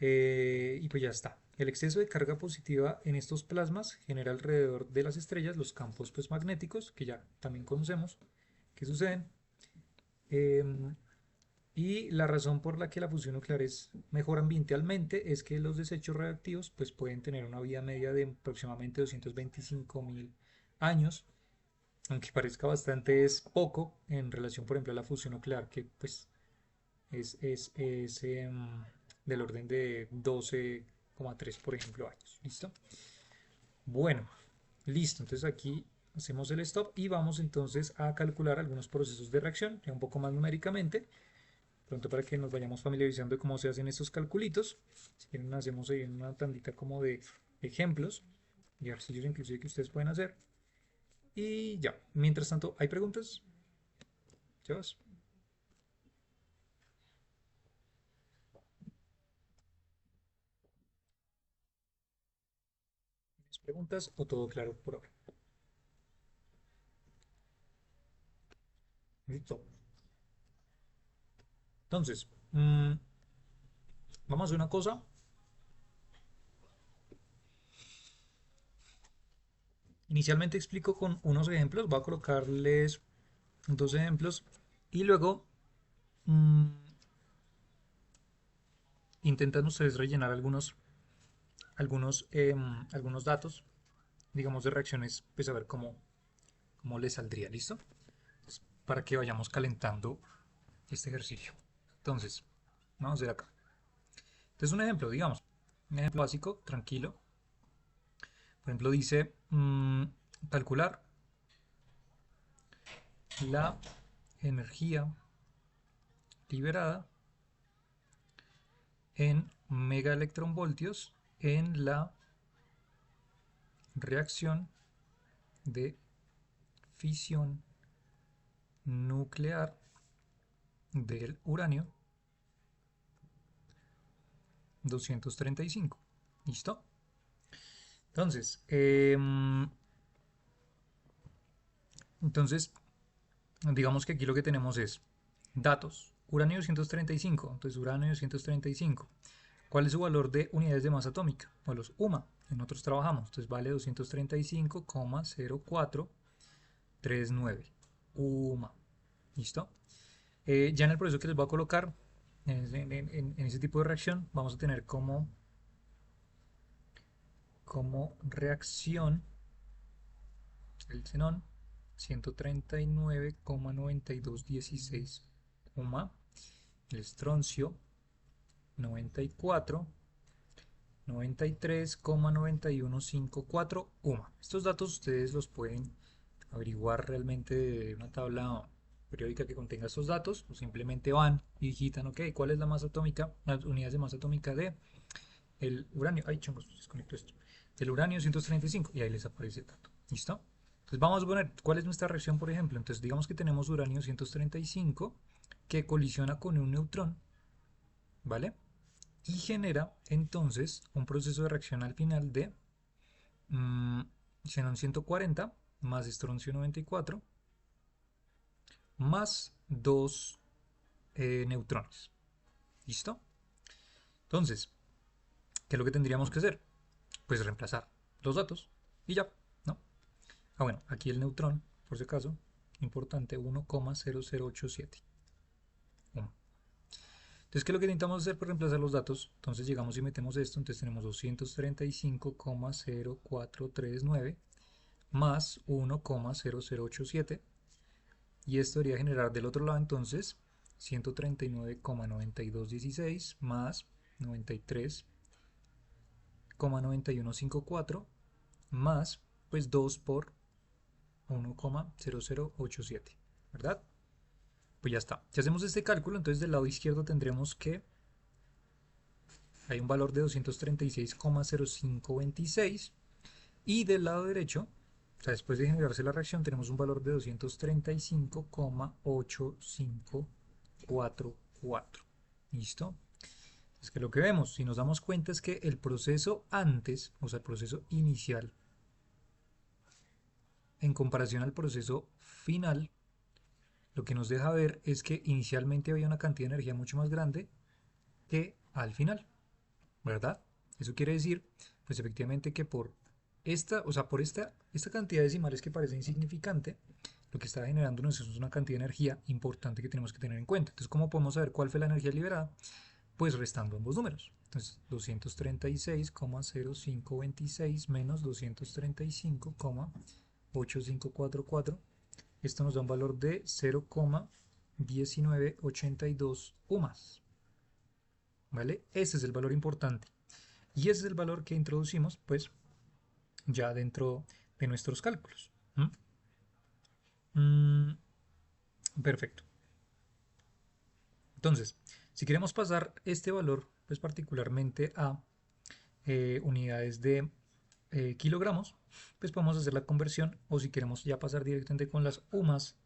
Y pues ya está. El exceso de carga positiva en estos plasmas genera alrededor de las estrellas los campos pues, magnéticos, que ya también conocemos que suceden. Y la razón por la que la fusión nuclear es mejor ambientalmente es que los desechos radiactivos pues, pueden tener una vida media de aproximadamente 225.000 años, aunque parezca bastante, es poco en relación, por ejemplo, a la fusión nuclear, que pues es del orden de 12,3, por ejemplo, años. ¿Listo? Bueno, listo. Entonces aquí hacemos el stop y vamos entonces a calcular algunos procesos de reacción, ya un poco más numéricamente, pronto para que nos vayamos familiarizando de cómo se hacen estos calculitos. Si quieren hacemos ahí una tandita como de ejemplos y ejercicios inclusive que ustedes pueden hacer. Y ya, mientras tanto, ¿hay preguntas? ¿Llevas? ¿Tienes preguntas o todo claro por ahora? Listo. Entonces, vamos a hacer una cosa. Inicialmente explico con unos ejemplos. Voy a colocarles dos ejemplos y luego mmm, intentan ustedes rellenar algunos datos, digamos, de reacciones, pues a ver cómo les saldría. ¿Listo? Entonces, para que vayamos calentando este ejercicio. Entonces, vamos a hacer acá. Entonces, un ejemplo, digamos, un ejemplo básico, tranquilo. Por ejemplo, dice calcular la energía liberada en megaelectronvoltios en la reacción de fisión nuclear del uranio 235. ¿Listo? Entonces, digamos que aquí lo que tenemos es datos. Uranio 235. Entonces, uranio 235. ¿Cuál es su valor de unidades de masa atómica? O los UMA. Nosotros trabajamos. Entonces, vale 235,0439 UMA. ¿Listo? Ya en el proceso que les voy a colocar, en ese tipo de reacción, vamos a tener como reacción el xenón 139,9216 UMA, el estroncio 93,9154 UMA. Estos datos ustedes los pueden averiguar realmente de una tabla periódica que contenga estos datos, o simplemente van y digitan, ok, ¿cuál es la masa atómica, las unidades de masa atómica de el uranio? Ay, chungos, desconecto esto. Del uranio 135 y ahí les aparece el dato. ¿Listo? Entonces vamos a poner cuál es nuestra reacción, por ejemplo. Entonces digamos que tenemos uranio 235 que colisiona con un neutrón, ¿vale? Y genera entonces un proceso de reacción al final de xenón 140 más estroncio 94 más dos neutrones. ¿Listo? Entonces, ¿qué es lo que tendríamos que hacer? Pues reemplazar los datos y ya, ¿no? Ah, bueno, aquí el neutrón, por si acaso, importante, 1,0087. Entonces, ¿qué es lo que necesitamos hacer para reemplazar los datos? Entonces llegamos y metemos esto, entonces tenemos 235,0439 más 1,0087 y esto debería generar del otro lado entonces 139,9216 más 93,9154 más pues 2 por 1,0087, ¿verdad? Pues ya está. Si hacemos este cálculo, entonces del lado izquierdo tendremos que hay un valor de 236,0526 y del lado derecho, o sea, después de generarse la reacción, tenemos un valor de 235,8544. ¿Listo? Es que lo que vemos, si nos damos cuenta, es que el proceso antes, o sea, el proceso inicial, en comparación al proceso final, lo que nos deja ver es que inicialmente había una cantidad de energía mucho más grande que al final, ¿verdad? Eso quiere decir, pues efectivamente que por esta, o sea, por esta cantidad de decimales que parece insignificante, lo que está generándonos es una cantidad de energía importante que tenemos que tener en cuenta. Entonces, ¿cómo podemos saber cuál fue la energía liberada? Pues restando ambos números. Entonces, 236,0526 menos 235,8544. Esto nos da un valor de 0,1982 UMAS. ¿Vale? Ese es el valor importante. Y ese es el valor que introducimos, pues, ya dentro de nuestros cálculos. Perfecto. Entonces, si queremos pasar este valor, pues particularmente a unidades de kilogramos, pues podemos hacer la conversión, o si queremos ya pasar directamente con las UMAS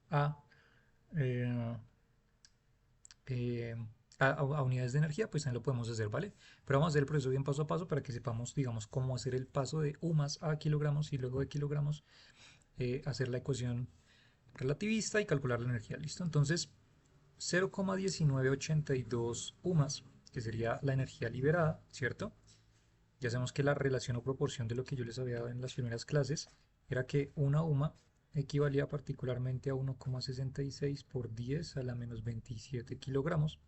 eh, eh, a unidades de energía, pues también lo podemos hacer, ¿vale? Pero vamos a hacer el proceso bien paso a paso para que sepamos, digamos, cómo hacer el paso de UMAS a kilogramos y luego de kilogramos hacer la ecuación relativista y calcular la energía. ¿Listo? Entonces, 0,1982 UMAS, que sería la energía liberada, ¿cierto? Ya sabemos que la relación o proporción de lo que yo les había dado en las primeras clases era que una UMA equivalía particularmente a 1,66 por 10 a la menos 27 kilogramos.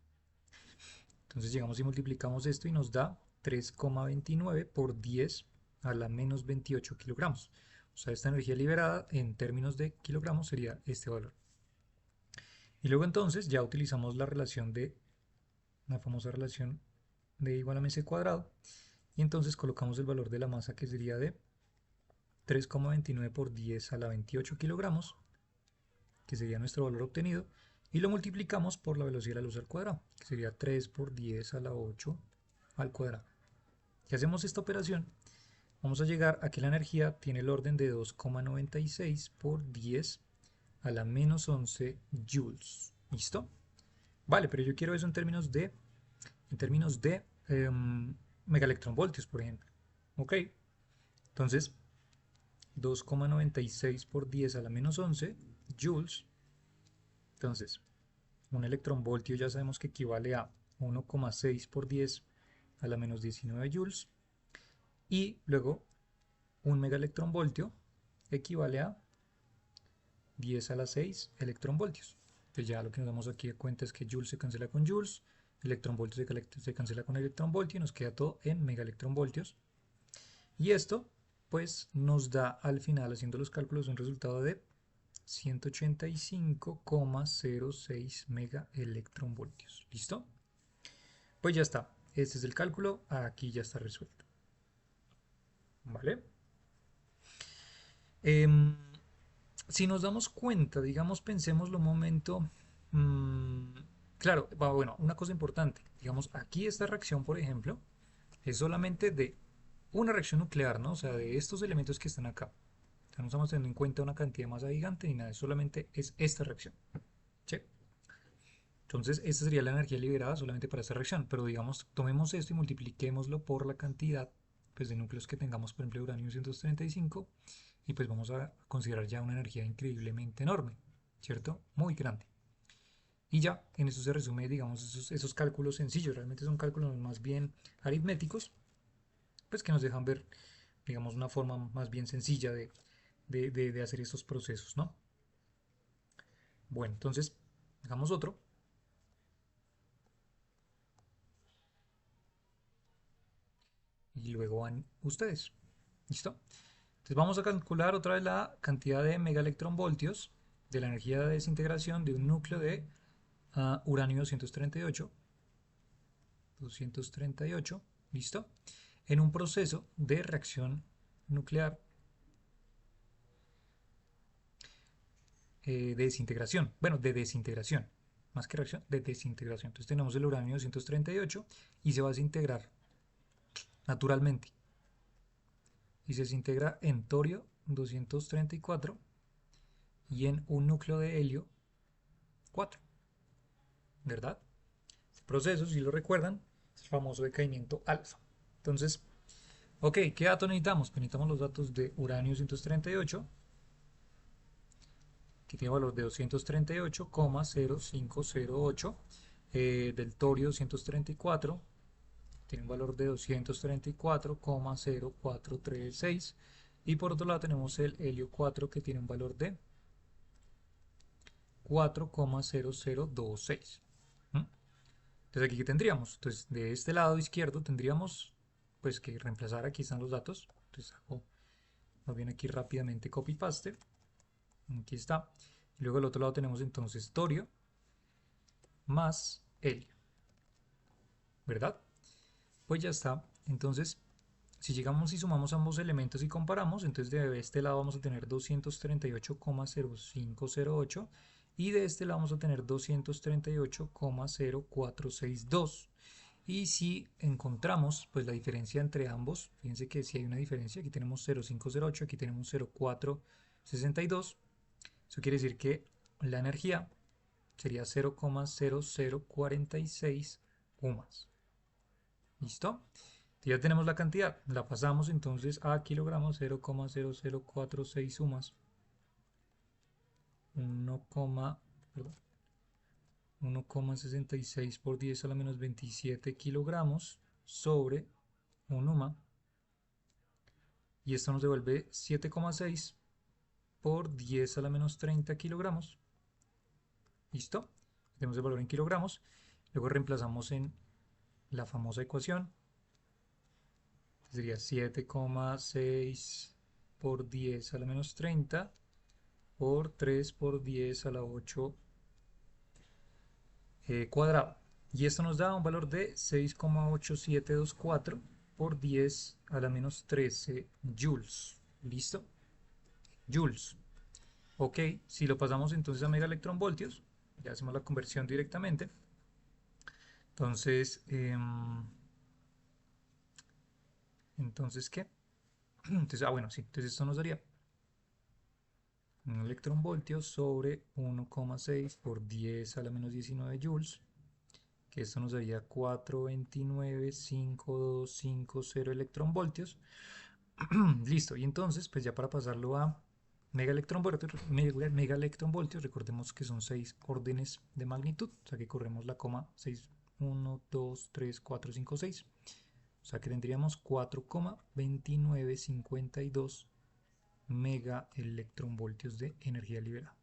Entonces llegamos y multiplicamos esto y nos da 3,29 por 10 a la menos 28 kilogramos. O sea, esta energía liberada en términos de kilogramos sería este valor. Y luego entonces ya utilizamos la relación de la famosa relación de igual a mc cuadrado y entonces colocamos el valor de la masa que sería de 3,29 por 10 a la 28 kilogramos, que sería nuestro valor obtenido, y lo multiplicamos por la velocidad de la luz al cuadrado, que sería 3 por 10 a la 8 al cuadrado. Si hacemos esta operación, vamos a llegar a que la energía tiene el orden de 2,96 por 10 a la menos 11 joules. ¿Listo? Vale, pero yo quiero eso en términos de megaelectronvoltios, por ejemplo. Ok, entonces 2,96 por 10 a la menos 11 joules. Entonces, un electronvoltio ya sabemos que equivale a 1,6 por 10 a la menos 19 joules. Y luego, un megaelectronvoltio equivale a 10 a la 6 electronvoltios. Entonces ya lo que nos damos aquí de cuenta es que joules se cancela con joules, electronvoltio se cancela con electronvoltio y nos queda todo en megaelectronvoltios. Y esto pues nos da al final, haciendo los cálculos, un resultado de 185,06 megaelectronvoltios. ¿Listo? Pues ya está. Este es el cálculo. Aquí ya está resuelto. ¿Vale? Si nos damos cuenta, digamos, pensémoslo un momento. Claro, bueno, una cosa importante. Digamos, aquí esta reacción, por ejemplo, es solamente de una reacción nuclear, ¿no? O sea, de estos elementos que están acá. O sea, no estamos teniendo en cuenta una cantidad de masa gigante ni nada, solamente es esta reacción. ¿Sí? Entonces, esta sería la energía liberada solamente para esta reacción. Pero digamos, tomemos esto y multipliquémoslo por la cantidad pues, de núcleos que tengamos, por ejemplo, de uranio 235, y pues vamos a considerar ya una energía increíblemente enorme, ¿cierto? Muy grande. Y ya, en eso se resume, digamos, esos cálculos sencillos. Realmente son cálculos más bien aritméticos, pues que nos dejan ver, digamos, una forma más bien sencilla de hacer estos procesos, ¿no? Bueno, entonces, hagamos otro. Y luego van ustedes. ¿Listo? Entonces vamos a calcular otra vez la cantidad de megaelectronvoltios de la energía de desintegración de un núcleo de uranio 238. 238, ¿listo? En un proceso de reacción nuclear de desintegración. Bueno, de desintegración. Más que reacción, de desintegración. Entonces tenemos el uranio 238 y se va a desintegrar naturalmente. Y se desintegra en torio 234 y en un núcleo de helio 4, ¿verdad? Este proceso, si lo recuerdan, es el famoso decaimiento alfa. Entonces, ok, ¿qué datos necesitamos? Pues necesitamos los datos de uranio 238, que tiene valor de 238,0508, del torio 234, tiene un valor de 234,0436, y por otro lado tenemos el helio 4 que tiene un valor de 4,0026. Entonces aquí, ¿qué tendríamos? Entonces de este lado izquierdo tendríamos pues que reemplazar, aquí están los datos. Entonces hago más bien aquí rápidamente copy paste. Aquí está. Y luego del otro lado tenemos entonces torio más helio, ¿verdad? Pues ya está. Entonces, si llegamos y sumamos ambos elementos y comparamos, entonces de este lado vamos a tener 238,0508 y de este lado vamos a tener 238,0462. Y si encontramos pues la diferencia entre ambos, fíjense que si hay una diferencia, aquí tenemos 0,508, aquí tenemos 0,462, eso quiere decir que la energía sería 0,0046 UMAS. ¿Listo? Ya tenemos la cantidad, la pasamos entonces a kilogramos, 0,0046 UMAS, 1,66 por 10 a la menos 27 kilogramos sobre 1 UMA, y esto nos devuelve 7,6 por 10 a la menos 30 kilogramos. ¿Listo? Tenemos el valor en kilogramos, luego reemplazamos en la famosa ecuación, sería 7,6 por 10 a la menos 30 por 3 por 10 a la 8 cuadrado. Y esto nos da un valor de 6,8724 por 10 a la menos 13 joules. ¿Listo? Joules. Ok, si lo pasamos entonces a megaelectronvoltios, ya hacemos la conversión directamente. Entonces, ¿qué? Entonces, bueno, sí, entonces esto nos daría un electronvoltio sobre 1,6 por 10 a la menos 19 joules, que esto nos daría 429,5250 electronvoltios. Listo, y entonces, pues ya para pasarlo a megaelectronvoltios, recordemos que son 6 órdenes de magnitud, o sea que corremos la coma 6, 1, 2, 3, 4, 5, 6. O sea que tendríamos 4,2952 megaelectronvoltios de energía liberada.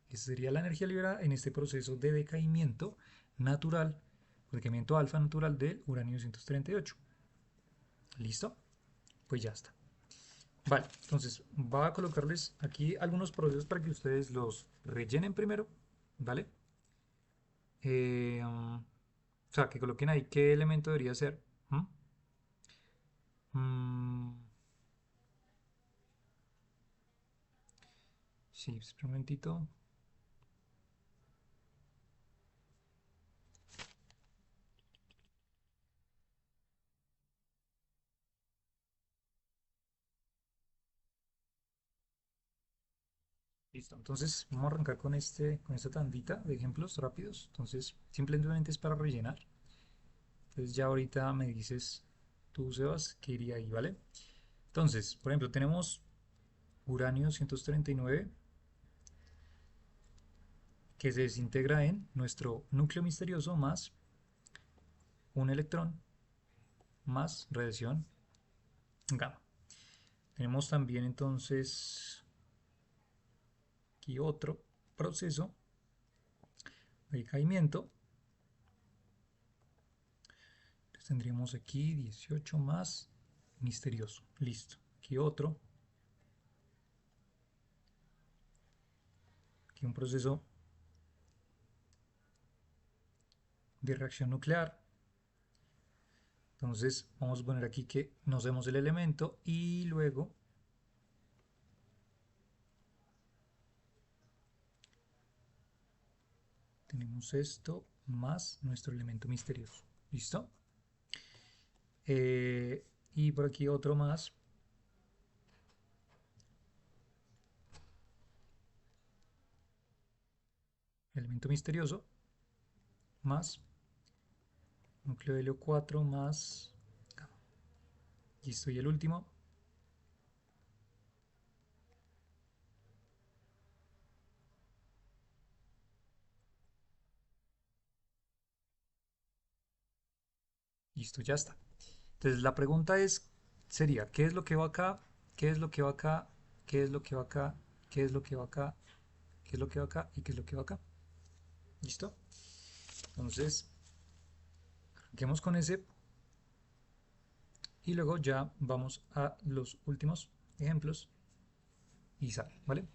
Esa sería la energía liberada en este proceso de decaimiento natural, decaimiento alfa natural del uranio 238. ¿Listo? Pues ya está. Vale, entonces voy a colocarles aquí algunos procesos para que ustedes los rellenen primero, ¿vale? O sea, que coloquen ahí qué elemento debería ser. ¿Mm? Mm, sí, espera un momentito. Listo, entonces vamos a arrancar con esta tandita de ejemplos rápidos. Entonces, simplemente es para rellenar. Entonces ya ahorita me dices tú, Sebas, qué iría ahí, ¿vale? Entonces, por ejemplo, tenemos uranio 139 que se desintegra en nuestro núcleo misterioso más un electrón más radiación gamma. Tenemos también entonces aquí otro proceso de caimiento. Entonces tendríamos aquí 18 más misterioso. Listo. Aquí otro. Aquí un proceso de reacción nuclear. Entonces vamos a poner aquí que nos demos el elemento y luego tenemos esto más nuestro elemento misterioso. ¿Listo? Y por aquí otro más. Elemento misterioso más núcleo de helio 4 más gamma. Listo. Y el último. Listo, ya está. Entonces la pregunta sería, ¿qué es lo que va acá? ¿Qué es lo que va acá? ¿Qué es lo que va acá? ¿Qué es lo que va acá? ¿Qué es lo que va acá? ¿Y qué es lo que va acá? ¿Listo? Entonces, arranquemos con ese y luego ya vamos a los últimos ejemplos y sale, ¿vale?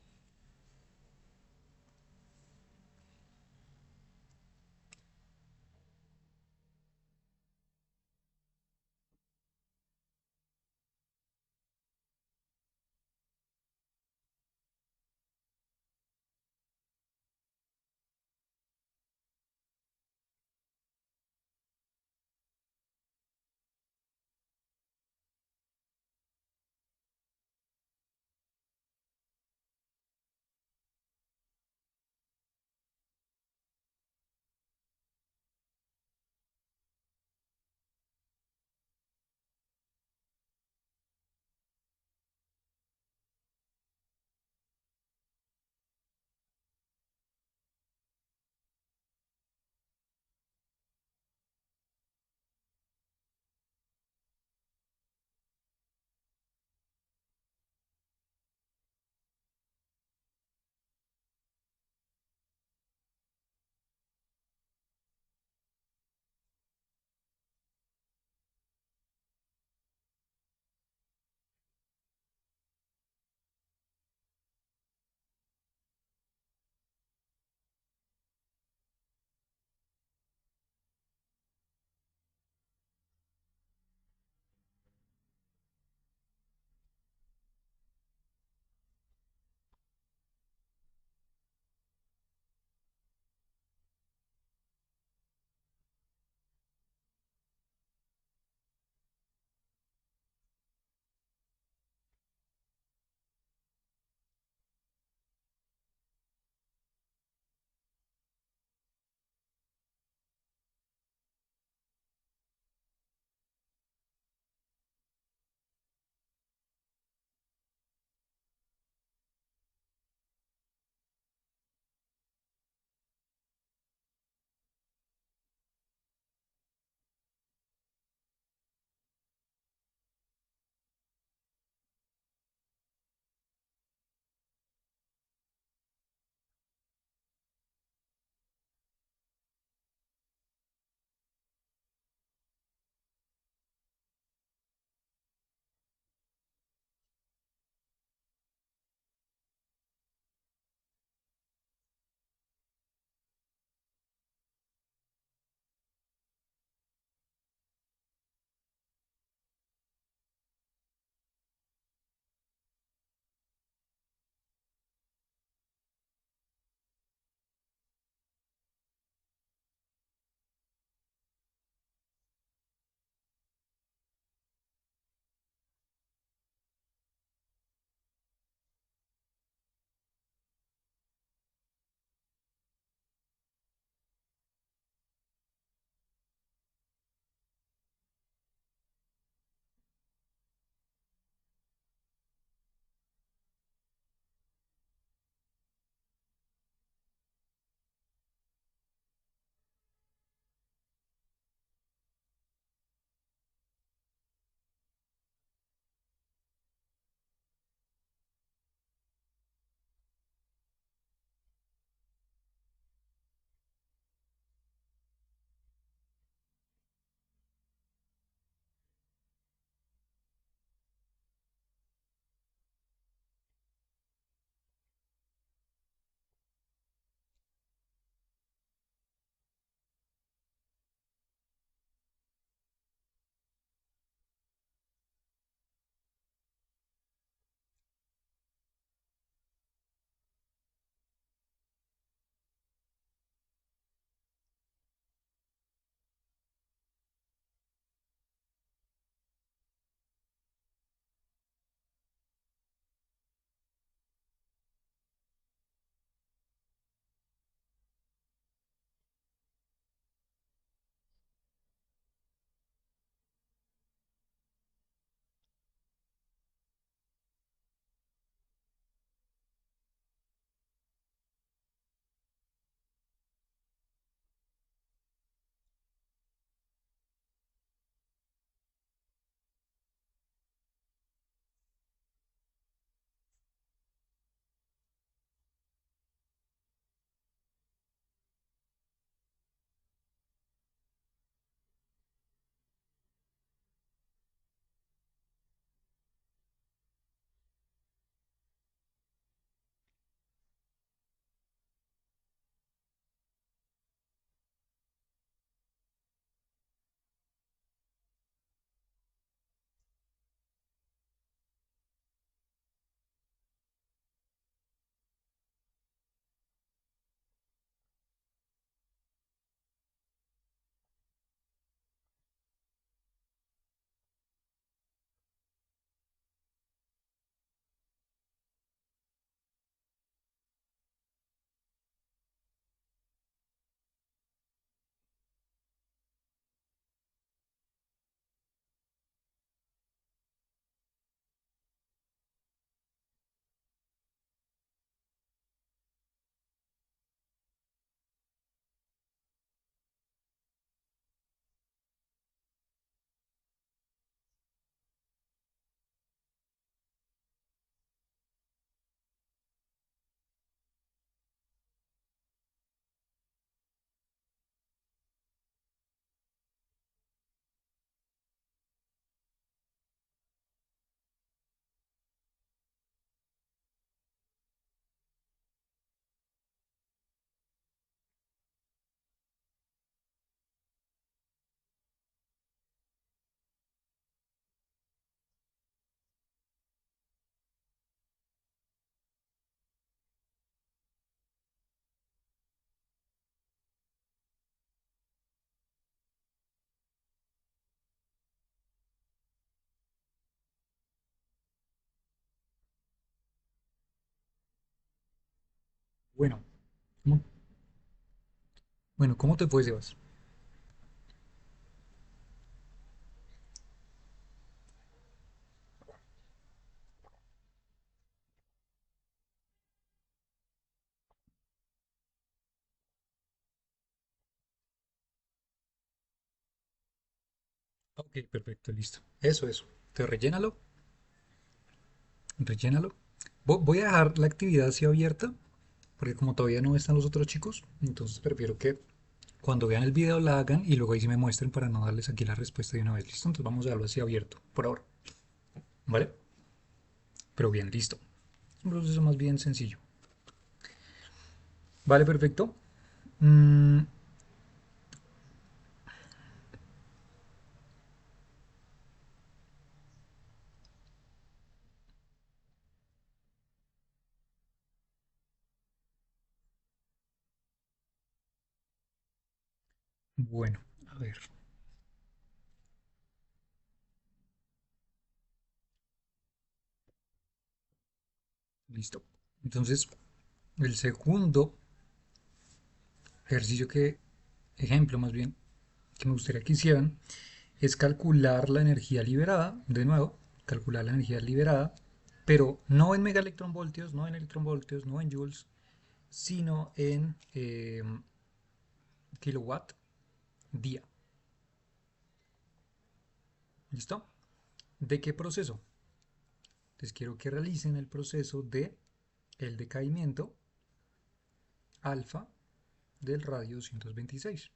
Bueno, ¿cómo, bueno, ¿cómo te fue, Sebas? Ok, perfecto, listo. Eso. Te rellénalo. Voy a dejar la actividad así abierta, porque como todavía no están los otros chicos, entonces prefiero que cuando vean el video la hagan y luego ahí sí me muestren para no darles aquí la respuesta de una vez. ¿Listo? Entonces vamos a dejarlo así abierto, por ahora. ¿Vale? Pero bien, listo. Es un proceso más bien sencillo. Vale, perfecto. Mm, bueno, a ver, listo. Entonces, el segundo ejercicio ejemplo más bien, que me gustaría que hicieran es calcular la energía liberada, de nuevo, calcular la energía liberada, pero no en megaelectronvoltios, no en electronvoltios, no en joules, sino en kilowatt día. ¿Listo? ¿De qué proceso? Entonces quiero que realicen el proceso de el decaimiento alfa del radio 226.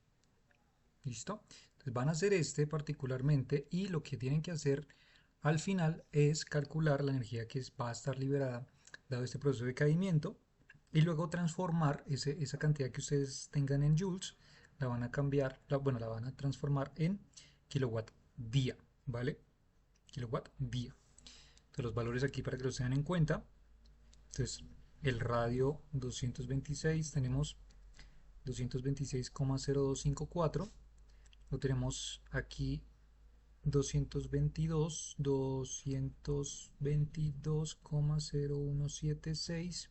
¿Listo? Entonces van a hacer este particularmente y lo que tienen que hacer al final es calcular la energía que va a estar liberada dado este proceso de caimiento y luego transformar esa cantidad que ustedes tengan en joules, la van a cambiar, bueno, la van a transformar en kilowatt día, ¿vale? Kilowatt día. Entonces los valores aquí para que los tengan en cuenta. Entonces el radio 226 tenemos 226,0254. Lo tenemos aquí 222,0176.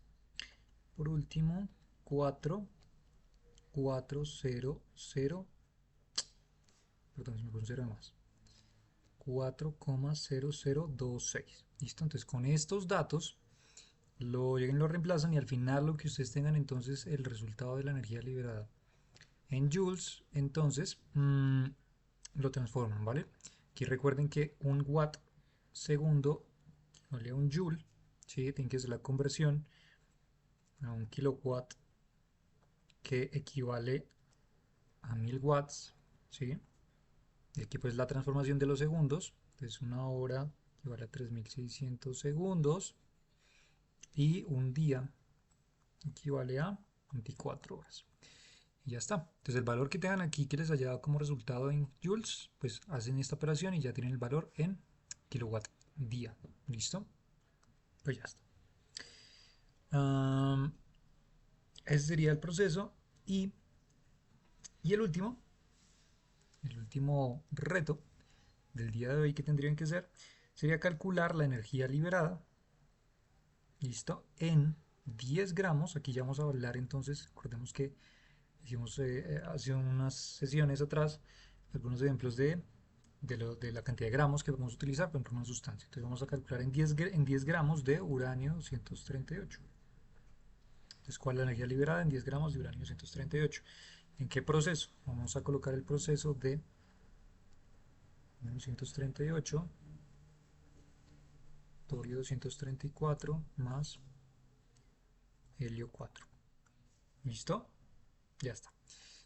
Por último, 4400, perdón, se me fue un cero de más. 4,0026. ¿Listo? Entonces con estos datos lleguen, lo reemplazan y al final lo que ustedes tengan entonces el resultado de la energía liberada en joules, entonces lo transforman, ¿vale? Aquí recuerden que un watt segundo vale a un joule, ¿sí? Tienen que hacer la conversión a un kilowatt que equivale a 1000 watts, ¿sí? Y aquí pues la transformación de los segundos, entonces una hora equivale a 3600 segundos y un día equivale a 24 horas. Y ya está. Entonces el valor que tengan aquí que les haya dado como resultado en joules, pues hacen esta operación y ya tienen el valor en kilowatt día. ¿Listo? Pues ya está. Um, ese sería el proceso. Y, y el último reto del día de hoy que tendrían que hacer sería calcular la energía liberada. ¿Listo? En 10 gramos. Aquí ya vamos a hablar entonces. Recordemos que hicimos hace unas sesiones atrás algunos ejemplos de la cantidad de gramos que vamos a utilizar para una sustancia. Entonces vamos a calcular en 10 gramos de uranio 238. Entonces, ¿cuál es la energía liberada en 10 gramos de uranio 238? ¿En qué proceso? Vamos a colocar el proceso de uranio 238, torio 234 más helio 4. ¿Listo? Ya está.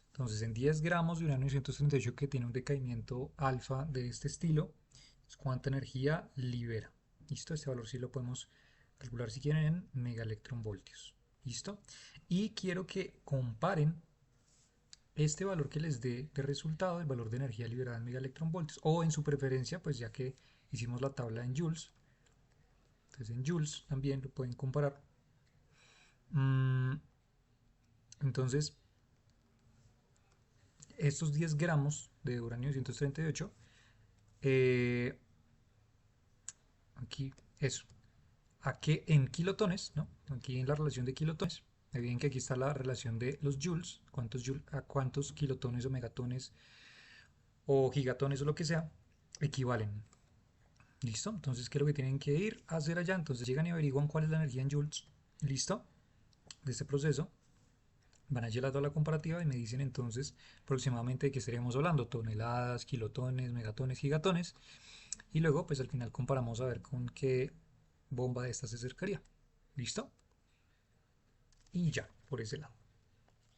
Entonces, en 10 gramos de uranio 238 que tiene un decaimiento alfa de este estilo, ¿cuánta energía libera? ¿Listo? Este valor sí lo podemos calcular si quieren en megaelectronvoltios. ¿Listo? Y quiero que comparen este valor que les dé de resultado, el valor de energía liberada en megaelectronvoltios, o en su preferencia, pues ya que hicimos la tabla en joules, entonces en joules también lo pueden comparar. Mm, entonces, estos 10 gramos de uranio 238, eh, aquí eso, a que en kilotones, ¿no? Aquí en la relación de kilotones. Bien que aquí está la relación de los joules, a cuántos kilotones o megatones o gigatones o lo que sea equivalen. ¿Listo? Entonces, ¿qué es lo que tienen que ir a hacer allá? Entonces llegan y averiguan cuál es la energía en joules. ¿Listo? De este proceso. Van a llevar toda la comparativa y me dicen entonces aproximadamente de qué estaríamos hablando. Toneladas, kilotones, megatones, gigatones. Y luego, pues al final comparamos a ver con qué bomba de esta se acercaría. ¿Listo? Y ya, por ese lado.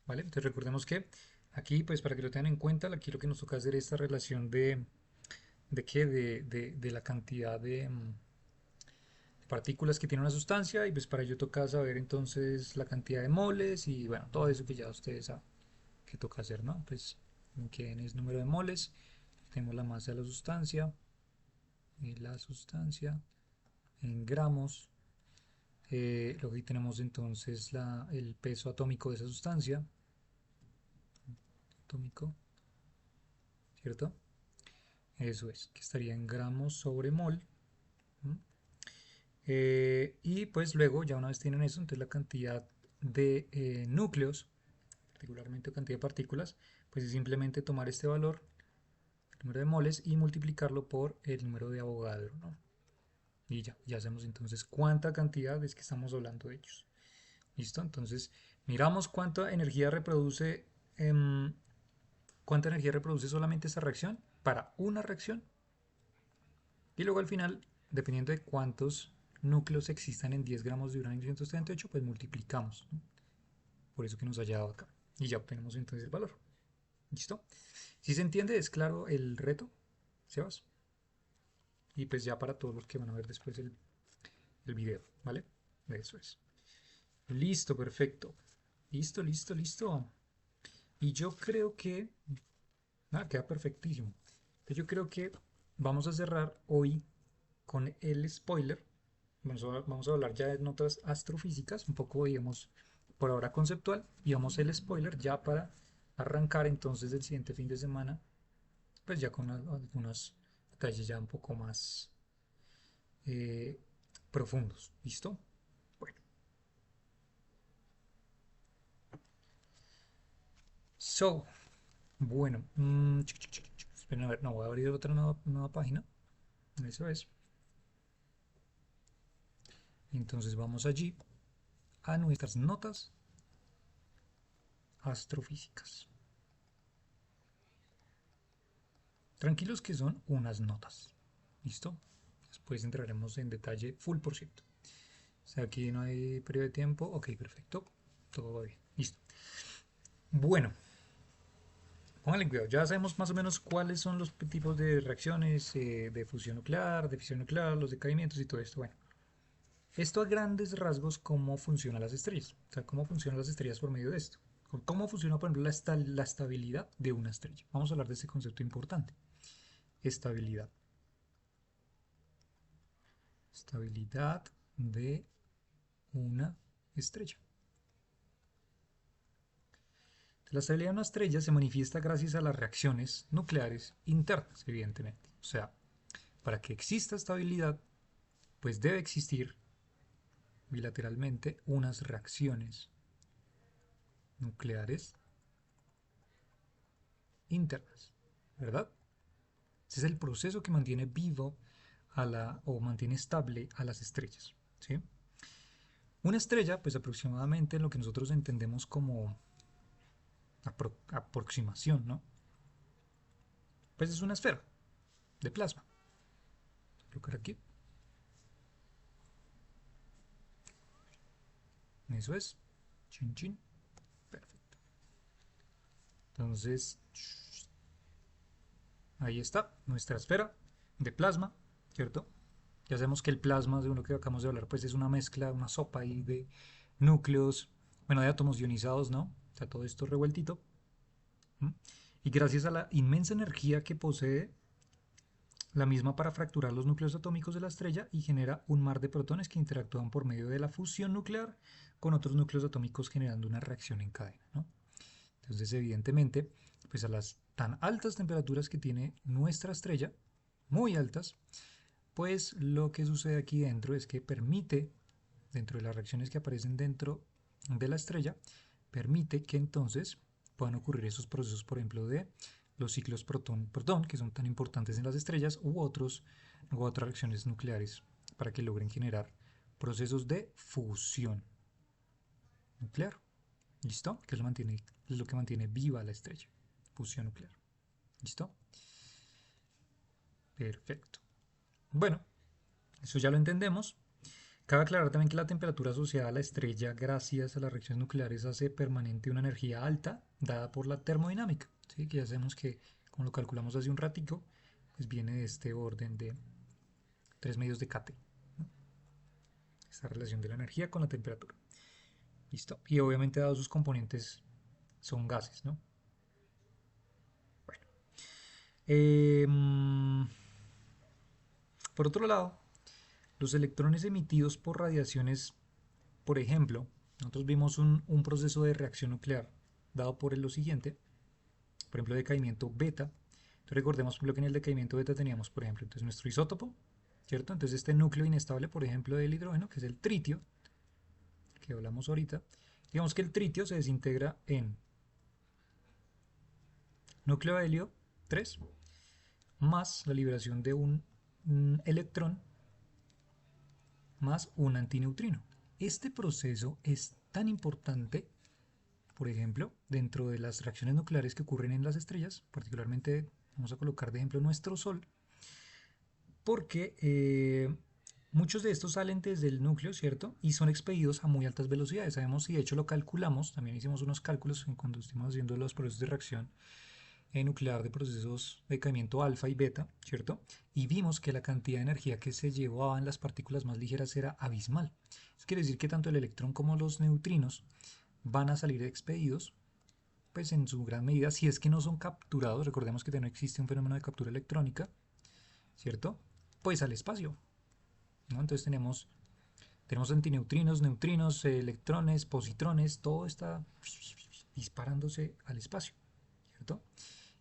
¿Vale? Entonces recordemos que aquí, pues para que lo tengan en cuenta, aquí lo que nos toca hacer es esta relación ¿de qué? De la cantidad de partículas que tiene una sustancia y pues para ello toca saber entonces la cantidad de moles y bueno, todo eso que ya ustedes saben que toca hacer, ¿no? Pues que es número de moles, tenemos la masa de la sustancia en gramos, luego aquí tenemos entonces el peso atómico de esa sustancia, atómico, ¿cierto? Eso es, que estaría en gramos sobre mol. Y pues luego, ya una vez tienen eso, entonces la cantidad de núcleos, particularmente cantidad de partículas, pues es simplemente tomar este valor, el número de moles, y multiplicarlo por el número de Avogadro, ¿no? Y ya hacemos entonces cuánta cantidad es que estamos hablando de ellos. ¿Listo? Entonces miramos cuánta energía reproduce solamente esta reacción para una reacción. Y luego al final, dependiendo de cuántos núcleos existan en 10 gramos de uranio 238, pues multiplicamos, ¿no? Por eso que nos haya dado acá. Y ya obtenemos entonces el valor. ¿Listo? Si se entiende, es claro el reto, Sebas. Y pues ya para todos los que van a ver después el video, ¿vale? Eso es. Listo, perfecto. Listo, listo, listo. Y yo creo que... queda perfectísimo. Yo creo que vamos a cerrar hoy con el spoiler. Vamos a hablar ya de notas astrofísicas, un poco, digamos, por ahora conceptual, y vamos el spoiler ya para arrancar entonces el siguiente fin de semana, pues ya con algunos detalles ya un poco más eh, profundos. ¿Listo? Bueno, so, bueno, esperen a ver, no, voy a abrir otra nueva página, eso es. Entonces vamos allí a nuestras notas astrofísicas. Tranquilos que son unas notas. ¿Listo? Después entraremos en detalle full por ciento. O sea, aquí no hay periodo de tiempo. Ok, perfecto. Todo va bien. Listo. Bueno, pónganle cuidado. Ya sabemos más o menos cuáles son los tipos de reacciones de fusión nuclear, de fisión nuclear, los decaimientos y todo esto. Bueno, esto a grandes rasgos, cómo funcionan las estrellas. O sea, cómo funcionan las estrellas por medio de esto. Cómo funciona, por ejemplo, la estabilidad de una estrella. Vamos a hablar de este concepto importante. Estabilidad. Estabilidad de una estrella. La estabilidad de una estrella se manifiesta gracias a las reacciones nucleares internas, evidentemente. O sea, para que exista estabilidad, pues debe existir bilateralmente unas reacciones nucleares internas, ¿verdad? Ese es el proceso que mantiene vivo o mantiene estable a las estrellas, ¿sí? Una estrella, pues aproximadamente en lo que nosotros entendemos como aproximación, ¿no? Pues es una esfera de plasma. Voy a colocar aquí. Eso es. Chin, chin. Perfecto. Entonces, ahí está nuestra esfera de plasma, ¿cierto? Ya sabemos que el plasma, según lo que acabamos de hablar, pues es una mezcla, una sopa ahí de núcleos, bueno, de átomos ionizados, ¿no? O sea, todo esto revueltito. Y gracias a la inmensa energía que posee la misma para fracturar los núcleos atómicos de la estrella y genera un mar de protones que interactúan por medio de la fusión nuclear con otros núcleos atómicos generando una reacción en cadena, ¿no? Entonces, evidentemente, pues a las tan altas temperaturas que tiene nuestra estrella, muy altas, pues lo que sucede aquí dentro es que permite, dentro de las reacciones que aparecen dentro de la estrella permite que entonces puedan ocurrir esos procesos, por ejemplo, de los ciclos protón-protón, que son tan importantes en las estrellas, u otras reacciones nucleares para que logren generar procesos de fusión nuclear. ¿Listo? Que es lo que mantiene viva la estrella. Fusión nuclear. ¿Listo? Perfecto. Bueno, eso ya lo entendemos. Cabe aclarar también que la temperatura asociada a la estrella, gracias a las reacciones nucleares, hace permanente una energía alta dada por la termodinámica. ¿Sí? Que ya sabemos que, como lo calculamos hace un ratico, pues viene de este orden de 3 medios de kT. ¿No? Esta relación de la energía con la temperatura. ¿Listo? Y obviamente, dados sus componentes, son gases, ¿no? Bueno. Por otro lado, los electrones emitidos por radiaciones, por ejemplo, nosotros vimos un proceso de reacción nuclear dado por lo siguiente, por ejemplo, decaimiento beta. Entonces recordemos que en el decaimiento beta teníamos, por ejemplo, entonces nuestro isótopo, ¿cierto? Entonces este núcleo inestable, por ejemplo, del hidrógeno, que es el tritio, que hablamos ahorita, digamos que el tritio se desintegra en núcleo helio 3 más la liberación de un electrón más un antineutrino. Este proceso es tan importante, por ejemplo, dentro de las reacciones nucleares que ocurren en las estrellas, particularmente vamos a colocar de ejemplo nuestro Sol, porque muchos de estos salen desde el núcleo, ¿cierto? Y son expedidos a muy altas velocidades. Sabemos, y de hecho lo calculamos, también hicimos unos cálculos cuando estuvimos haciendo los procesos de reacción nuclear de procesos de decaimiento alfa y beta, ¿cierto? Y vimos que la cantidad de energía que se llevaban las partículas más ligeras era abismal. Eso quiere decir que tanto el electrón como los neutrinos van a salir expedidos, pues en su gran medida, si es que no son capturados, recordemos que no existe un fenómeno de captura electrónica, ¿cierto? Pues al espacio, ¿no? Entonces tenemos antineutrinos, neutrinos, electrones, positrones, todo está disparándose al espacio, ¿cierto?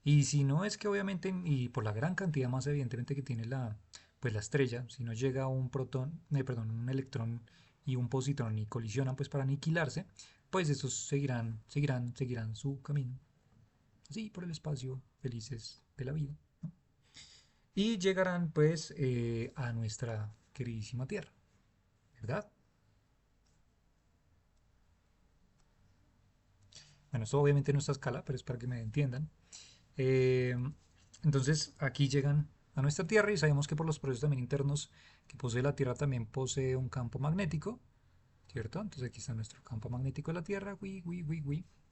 Y si no es que obviamente, y por la gran cantidad más evidentemente que tiene pues la estrella, si no llega un un electrón y un positrón y colisionan pues para aniquilarse, pues estos seguirán su camino. Así por el espacio, felices de la vida, ¿no? Y llegarán pues a nuestra queridísima Tierra, ¿verdad? Bueno, esto obviamente no está a escala, pero es para que me entiendan. Eh, entonces aquí llegan a nuestra Tierra y sabemos que por los procesos también internos que posee la Tierra también posee un campo magnético, ¿cierto? Entonces aquí está nuestro campo magnético de la Tierra,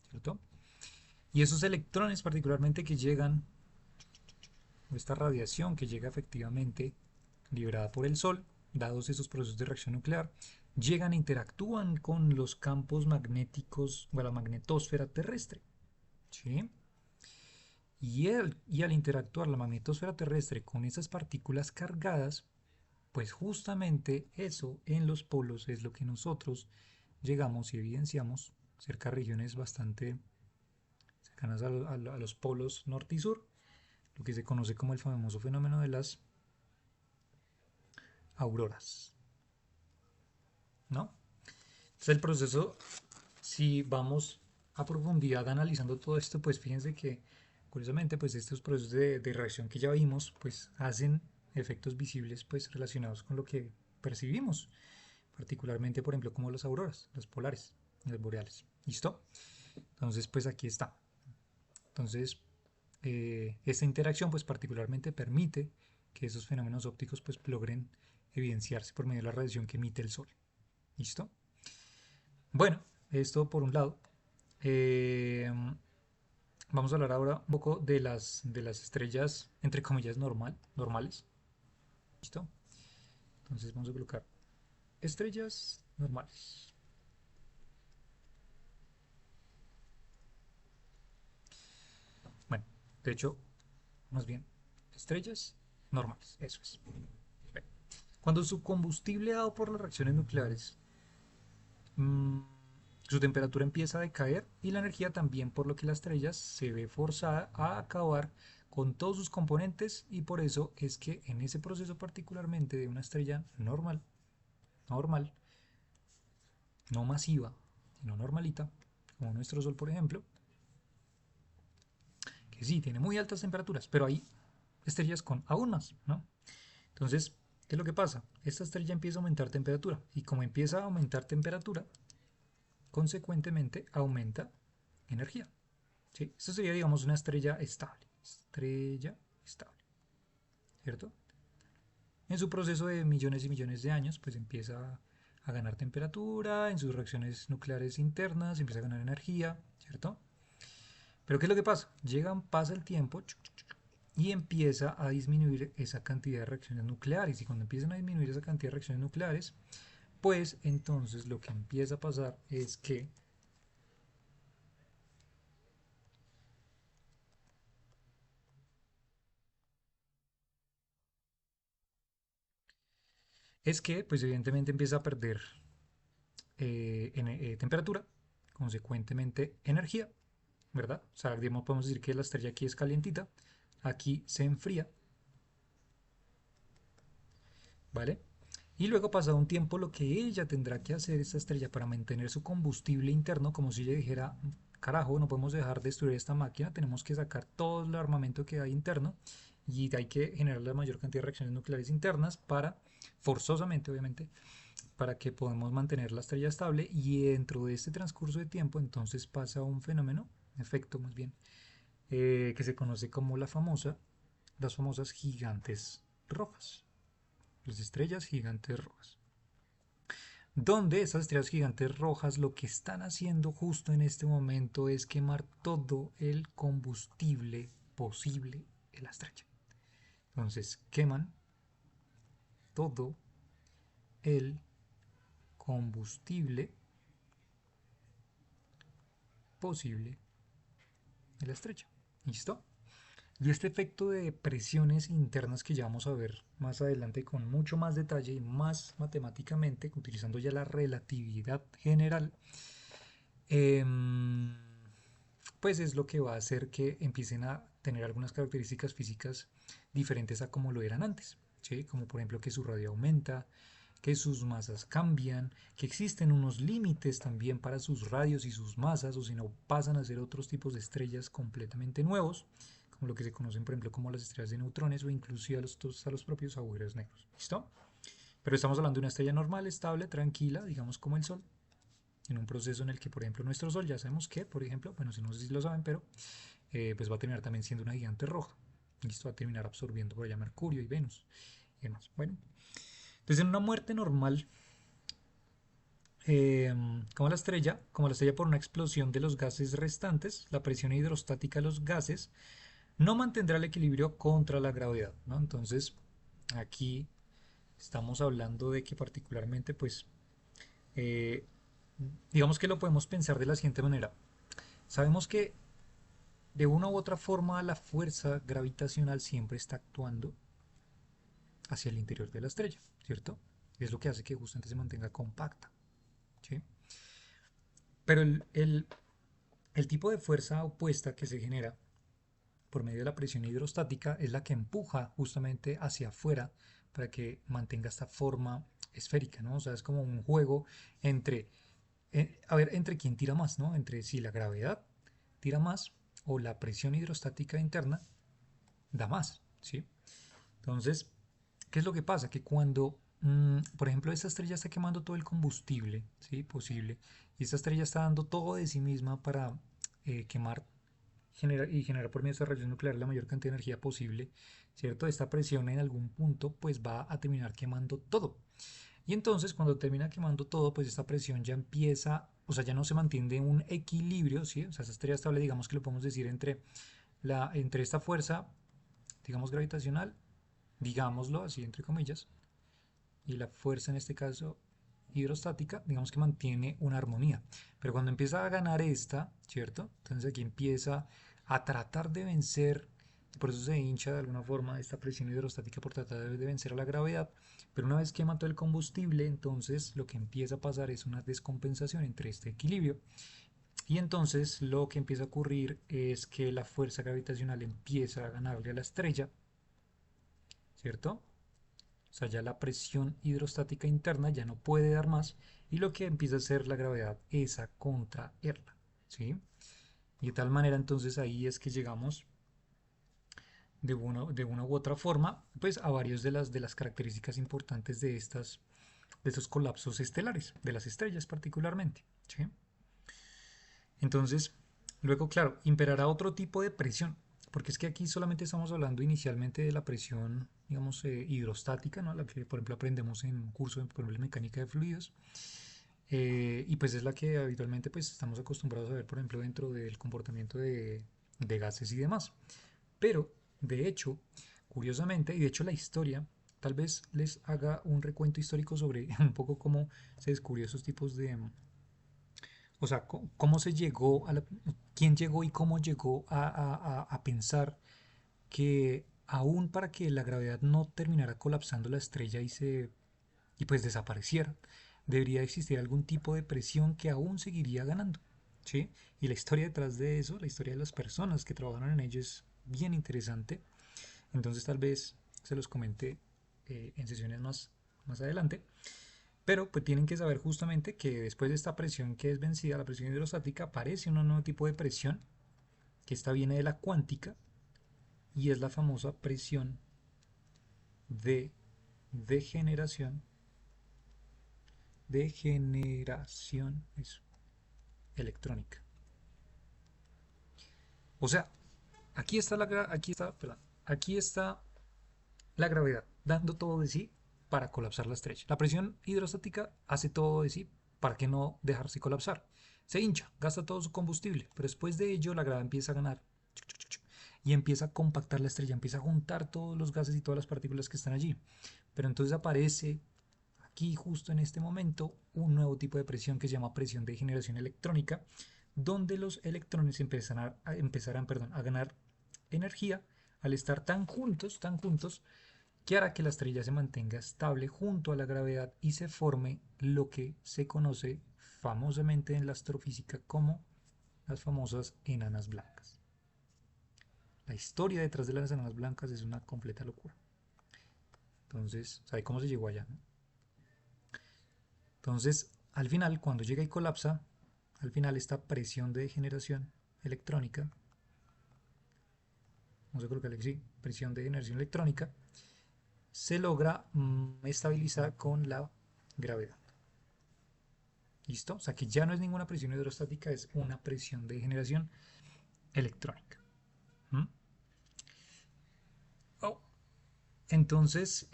¿cierto? Y esos electrones particularmente que llegan, o esta radiación que llega efectivamente liberada por el Sol, dados esos procesos de reacción nuclear, llegan e interactúan con los campos magnéticos o la magnetosfera terrestre, ¿sí? Y al interactuar la magnetosfera terrestre con esas partículas cargadas, pues justamente eso en los polos es lo que nosotros llegamos y evidenciamos cerca de regiones bastante cercanas a los polos norte y sur, lo que se conoce como el famoso fenómeno de las auroras, ¿no? Entonces el proceso, si vamos a profundidad analizando todo esto, pues fíjense que curiosamente pues estos procesos de reacción que ya vimos pues hacen efectos visibles pues relacionados con lo que percibimos, particularmente por ejemplo como las auroras, las polares, las boreales. ¿Listo? Entonces pues aquí está. Entonces esta interacción pues particularmente permite que esos fenómenos ópticos pues logren evidenciarse por medio de la radiación que emite el Sol. ¿Listo? Bueno, esto por un lado. Eh, Vamos a hablar ahora un poco de las estrellas, entre comillas, normales. ¿Listo? Entonces vamos a colocar estrellas normales. Bueno, de hecho, más bien, estrellas normales, eso es. Cuando su combustible dado por las reacciones nucleares, mmm, su temperatura empieza a decaer y la energía también, por lo que la estrella se ve forzada a acabar con todos sus componentes, y por eso es que en ese proceso particularmente de una estrella normal, no masiva, sino normalita, como nuestro Sol, por ejemplo, que sí, tiene muy altas temperaturas, pero hay estrellas con aún más, ¿no? Entonces, ¿qué es lo que pasa? Esta estrella empieza a aumentar temperatura, y como empieza a aumentar temperatura, consecuentemente aumenta energía. ¿Sí? Esto sería, digamos, una estrella estable. Estrella estable, ¿cierto? En su proceso de millones y millones de años, pues empieza a ganar temperatura, en sus reacciones nucleares internas, empieza a ganar energía, ¿cierto? Pero ¿qué es lo que pasa? Pasa el tiempo y empieza a disminuir esa cantidad de reacciones nucleares. Y cuando empiezan a disminuir esa cantidad de reacciones nucleares, pues entonces lo que empieza a pasar es que pues evidentemente empieza a perder temperatura, consecuentemente energía, ¿verdad? O sea, digamos, podemos decir que la estrella aquí es calientita, aquí se enfría, ¿vale? Y luego, pasado un tiempo, lo que ella tendrá que hacer, esta estrella, para mantener su combustible interno, como si ella dijera, carajo, no podemos dejar de destruir esta máquina, tenemos que sacar todo el armamento que hay interno y hay que generar la mayor cantidad de reacciones nucleares internas para, forzosamente obviamente, para que podamos mantener la estrella estable. Y dentro de este transcurso de tiempo entonces pasa un fenómeno, efecto más bien, que se conoce como las famosas gigantes rojas, las estrellas gigantes rojas, donde estas estrellas gigantes rojas lo que están haciendo justo en este momento es quemar todo el combustible posible de la estrella. Entonces queman todo el combustible posible de la estrella. ¿Listo? Y este efecto de presiones internas que ya vamos a ver más adelante con mucho más detalle y más matemáticamente, utilizando ya la relatividad general, eh, pues es lo que va a hacer que empiecen a tener algunas características físicas diferentes a como lo eran antes, ¿sí? Como por ejemplo que su radio aumenta, que sus masas cambian, que existen unos límites también para sus radios y sus masas, o si no pasan a ser otros tipos de estrellas completamente nuevos, como lo que se conocen por ejemplo como las estrellas de neutrones o inclusive a los propios agujeros negros. ¿Listo? Pero estamos hablando de una estrella normal, estable, tranquila, digamos como el Sol, en un proceso en el que, por ejemplo, nuestro Sol, ya sabemos que, por ejemplo, bueno, si no sé si lo saben, pero pues va a terminar también siendo una gigante roja. Listo, va a terminar absorbiendo por allá Mercurio y Venus y demás. Bueno, entonces en una muerte normal, eh, como la estrella por una explosión de los gases restantes, la presión hidrostática de los gases no mantendrá el equilibrio contra la gravedad, ¿no? Entonces, aquí estamos hablando de que particularmente, pues, eh, digamos que lo podemos pensar de la siguiente manera. Sabemos que de una u otra forma la fuerza gravitacional siempre está actuando hacia el interior de la estrella, ¿cierto? Es lo que hace que justamente se mantenga compacta, ¿sí? Pero el tipo de fuerza opuesta que se genera por medio de la presión hidrostática es la que empuja justamente hacia afuera para que mantenga esta forma esférica, ¿no? O sea, es como un juego entre, a ver, entre quién tira más, ¿no? Entre si la gravedad tira más o la presión hidrostática interna da más, ¿sí? Entonces, ¿qué es lo que pasa? Que cuando, por ejemplo, esta estrella está quemando todo el combustible, ¿sí? Posible, y esta estrella está dando todo de sí misma para quemar y generar por medio de esta reacción nuclear la mayor cantidad de energía posible, ¿cierto? Esta presión en algún punto pues va a terminar quemando todo. Y entonces cuando termina quemando todo, pues esta presión ya empieza, o sea, ya no se mantiene un equilibrio, ¿sí? O sea, esa estrella estable, digamos que lo podemos decir entre esta fuerza, digamos, gravitacional, digámoslo así entre comillas, y la fuerza en este caso hidrostática, digamos que mantiene una armonía. Pero cuando empieza a ganar esta, ¿cierto? Entonces aquí empieza a tratar de vencer, por eso se hincha de alguna forma esta presión hidrostática por tratar de vencer a la gravedad. Pero una vez quema todo el combustible, entonces lo que empieza a pasar es una descompensación entre este equilibrio. Y entonces lo que empieza a ocurrir es que la fuerza gravitacional empieza a ganarle a la estrella, ¿cierto? O sea, ya la presión hidrostática interna ya no puede dar más y lo que empieza a hacer la gravedad es a contraerla, ¿sí? Y de tal manera entonces ahí es que llegamos de una u otra forma pues a varios de las características importantes de estos colapsos estelares, de las estrellas particularmente, ¿sí? Entonces, luego, claro, imperará otro tipo de presión, porque es que aquí solamente estamos hablando inicialmente de la presión, digamos, hidrostática, ¿no? La que, por ejemplo, aprendemos en un curso de, por ejemplo, mecánica de fluidos, y pues es la que habitualmente pues estamos acostumbrados a ver, por ejemplo, dentro del comportamiento de gases y demás. Pero, de hecho, curiosamente, y de hecho la historia, tal vez les haga un recuento histórico sobre un poco cómo se descubrió esos tipos de, o sea, cómo se llegó quién llegó y cómo llegó a pensar que aún para que la gravedad no terminara colapsando la estrella y pues desapareciera, debería existir algún tipo de presión que aún seguiría ganando, ¿sí? Y la historia detrás de eso, la historia de las personas que trabajaron en ello es bien interesante. Entonces tal vez se los comente en sesiones más adelante. Pero pues tienen que saber justamente que después de esta presión que es vencida, la presión hidrostática, aparece un nuevo tipo de presión, que esta viene de la cuántica, y es la famosa presión de degeneración, eso, electrónica. O sea, aquí está la gravedad dando todo de sí para colapsar la estrella. La presión hidrostática hace todo de sí para que no dejarse colapsar. Se hincha, gasta todo su combustible, pero después de ello la gravedad empieza a ganar y empieza a compactar la estrella, empieza a juntar todos los gases y todas las partículas que están allí. Pero entonces aparece aquí justo en este momento un nuevo tipo de presión que se llama presión de generación electrónica, donde los electrones empezarán a ganar energía al estar tan juntos, que hará que la estrella se mantenga estable junto a la gravedad y se forme lo que se conoce famosamente en la astrofísica como las famosas enanas blancas. La historia detrás de las enanas blancas es una completa locura. Entonces, ¿sabe cómo se llegó allá, no? Entonces, al final, cuando llega y colapsa, al final esta presión de generación electrónica, vamos a colocarle que sí, presión de generación electrónica, se logra estabilizar con la gravedad. ¿Listo? O sea que ya no es ninguna presión hidrostática, es una presión de generación electrónica. ¿Mm? Oh. Entonces,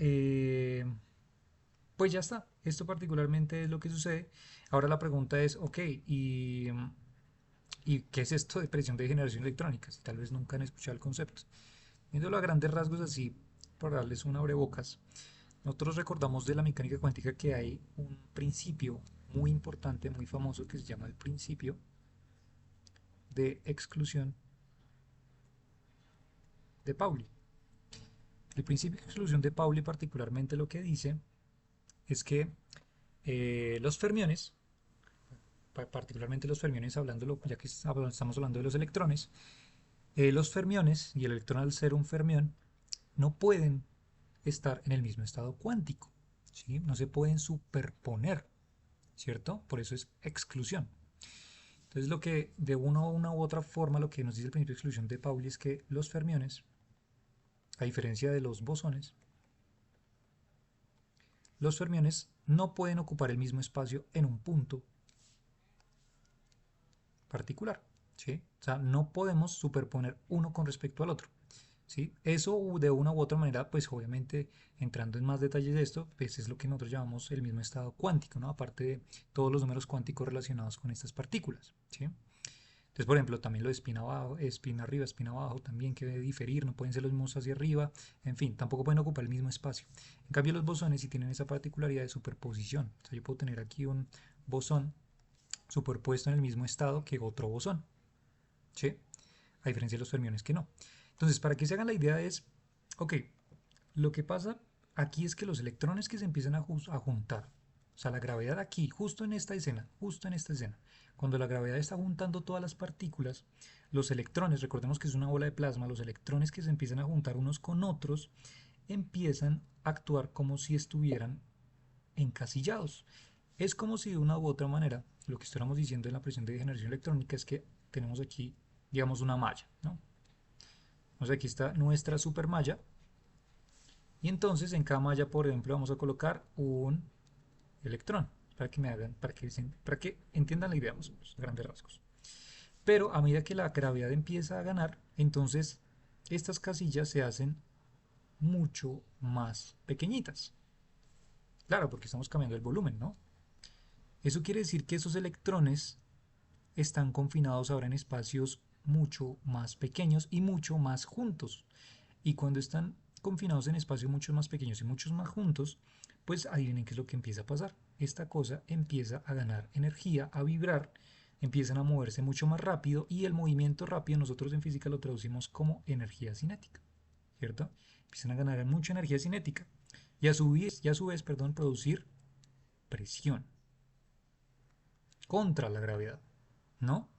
pues ya está. Esto particularmente es lo que sucede. Ahora la pregunta es, ok, ¿y qué es esto de presión de generación electrónica? Si tal vez nunca han escuchado el concepto. Viéndolo a grandes rasgos así, para darles un abrebocas, nosotros recordamos de la mecánica cuántica que hay un principio muy importante, muy famoso, que se llama el principio de exclusión de Pauli. El principio de exclusión de Pauli particularmente lo que dice es que los fermiones, particularmente los fermiones, hablándolo, ya que estamos hablando de los fermiones y el electrón al ser un fermión no pueden estar en el mismo estado cuántico, ¿sí? No se pueden superponer, ¿cierto? Por eso es exclusión. Entonces lo que de una u otra forma lo que nos dice el principio de exclusión de Pauli es que los fermiones, a diferencia de los fermiones no pueden ocupar el mismo espacio en un punto particular, ¿sí? O sea, no podemos superponer uno con respecto al otro, ¿sí? Eso de una u otra manera, pues obviamente entrando en más detalles de esto, pues es lo que nosotros llamamos el mismo estado cuántico, ¿no? Aparte de todos los números cuánticos relacionados con estas partículas, ¿sí? Entonces, por ejemplo, también lo de espina abajo, espina arriba, espina abajo, también que debe diferir, no pueden ser los mismos hacia arriba, en fin, tampoco pueden ocupar el mismo espacio. En cambio, los bosones sí tienen esa particularidad de superposición. O sea, yo puedo tener aquí un bosón superpuesto en el mismo estado que otro bosón, ¿sí? A diferencia de los fermiones que no. Entonces, para que se hagan la idea es, ok, lo que pasa aquí es que los electrones que se empiezan a juntar, o sea, la gravedad aquí, justo en esta escena, cuando la gravedad está juntando todas las partículas, los electrones, recordemos que es una bola de plasma, los electrones que se empiezan a juntar unos con otros, empiezan a actuar como si estuvieran encasillados. Es como si de una u otra manera, lo que estuviéramos diciendo en la presión de generación electrónica es que tenemos aquí, digamos, una malla, ¿no? Entonces aquí está nuestra super malla, y entonces en cada malla, por ejemplo, vamos a colocar un electrón, para que me hagan, para que entiendan la idea, más o menos, a grandes rasgos. Pero a medida que la gravedad empieza a ganar, entonces estas casillas se hacen mucho más pequeñitas. Claro, porque estamos cambiando el volumen, ¿no? Eso quiere decir que esos electrones están confinados ahora en espacios mucho más pequeños y mucho más juntos. Y cuando están confinados en espacios mucho más pequeños y muchos más juntos, pues adivinen qué es lo que empieza a pasar. Esta cosa empieza a ganar energía, a vibrar, empiezan a moverse mucho más rápido, y el movimiento rápido nosotros en física lo traducimos como energía cinética, ¿cierto? Empiezan a ganar mucha energía cinética y a su vez, perdón, producir presión contra la gravedad, ¿no?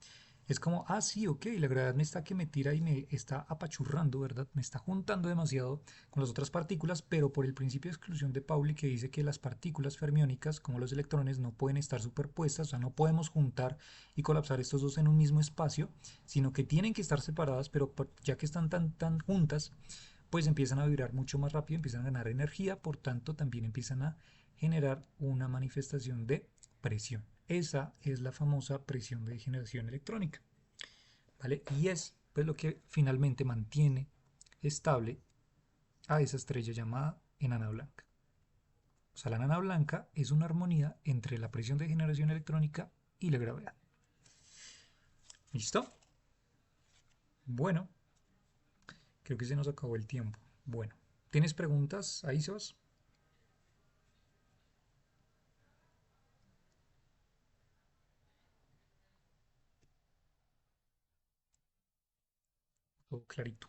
Es como, ah, sí, ok, la gravedad me está que me tira y me está apachurrando, ¿verdad? Me está juntando demasiado con las otras partículas, pero por el principio de exclusión de Pauli, que dice que las partículas fermiónicas, como los electrones, no pueden estar superpuestas, o sea, no podemos juntar y colapsar estos dos en un mismo espacio, sino que tienen que estar separadas, pero ya que están tan juntas, pues empiezan a vibrar mucho más rápido, empiezan a ganar energía, por tanto también empiezan a generar una manifestación de presión. Esa es la famosa presión de generación electrónica, ¿vale? Y es pues lo que finalmente mantiene estable a esa estrella llamada enana blanca. O sea, la enana blanca es una armonía entre la presión de generación electrónica y la gravedad. ¿Listo? Bueno, creo que se nos acabó el tiempo. Bueno, ¿tienes preguntas ahí, Sebas? Todo clarito.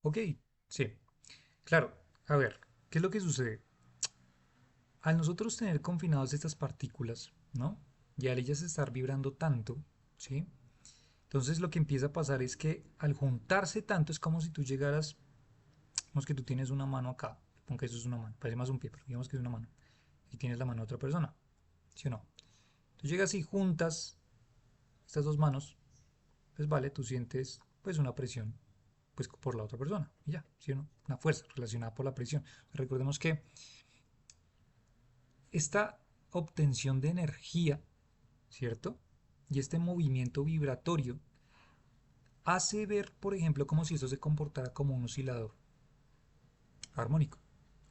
Ok, sí. Claro, a ver, ¿qué es lo que sucede? Al nosotros tener confinadas estas partículas, ¿no? Y al ellas estar vibrando tanto, ¿sí? Entonces lo que empieza a pasar es que al juntarse tanto es como si tú llegaras, digamos que tú tienes una mano acá, aunque eso es una mano, parece más un pie, pero digamos que es una mano, y tienes la mano de otra persona, ¿sí o no? Tú llegas y juntas estas dos manos, pues vale, tú sientes pues una presión pues por la otra persona, y ya, ¿sí o no? Una fuerza relacionada por la presión. Recordemos que esta obtención de energía, ¿cierto? Y este movimiento vibratorio hace ver, por ejemplo, como si esto se comportara como un oscilador armónico.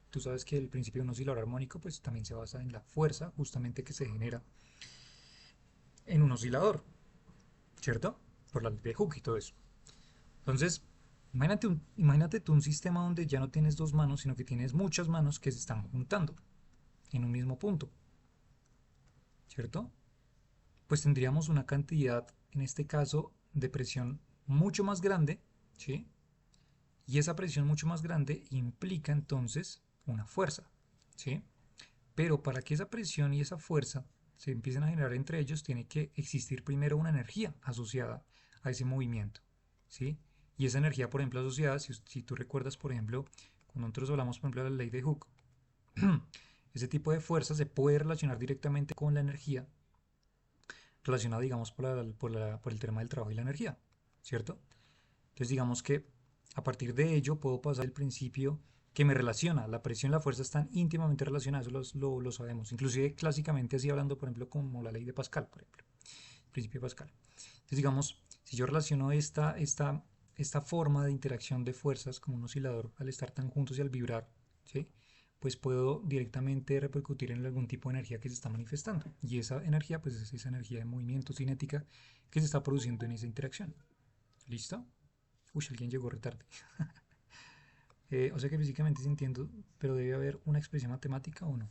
Tú sabes que el principio de un oscilador armónico pues también se basa en la fuerza justamente que se genera en un oscilador, ¿cierto? Por la ley de Hooke y todo eso. Entonces, imagínate tú un sistema donde ya no tienes dos manos, sino que tienes muchas manos que se están juntando en un mismo punto, ¿cierto? Pues tendríamos una cantidad, en este caso, de presión mucho más grande, ¿sí? Y esa presión mucho más grande implica entonces una fuerza, ¿sí? Pero para que esa presión y esa fuerza se empiecen a generar entre ellos, tiene que existir primero una energía asociada a ese movimiento, ¿sí? Y esa energía, por ejemplo, asociada, si tú recuerdas, por ejemplo, cuando nosotros hablamos, por ejemplo, de la ley de Hooke, ese tipo de fuerza se puede relacionar directamente con la energía relacionada, digamos, por el tema del trabajo y la energía, ¿cierto? Entonces, digamos que a partir de ello puedo pasar el principio que me relaciona. La presión y la fuerza están íntimamente relacionadas, eso lo sabemos. Inclusive clásicamente así hablando, por ejemplo, como la ley de Pascal, por ejemplo, el principio de Pascal. Entonces, digamos, si yo relaciono esta forma de interacción de fuerzas como un oscilador al estar tan juntos y al vibrar, ¿sí? Pues puedo directamente repercutir en algún tipo de energía que se está manifestando. Y esa energía, pues es esa energía de movimiento cinética que se está produciendo en esa interacción. ¿Listo? Uy, alguien llegó retarde. O sea que físicamente sí entiendo, pero debe haber una expresión matemática o no.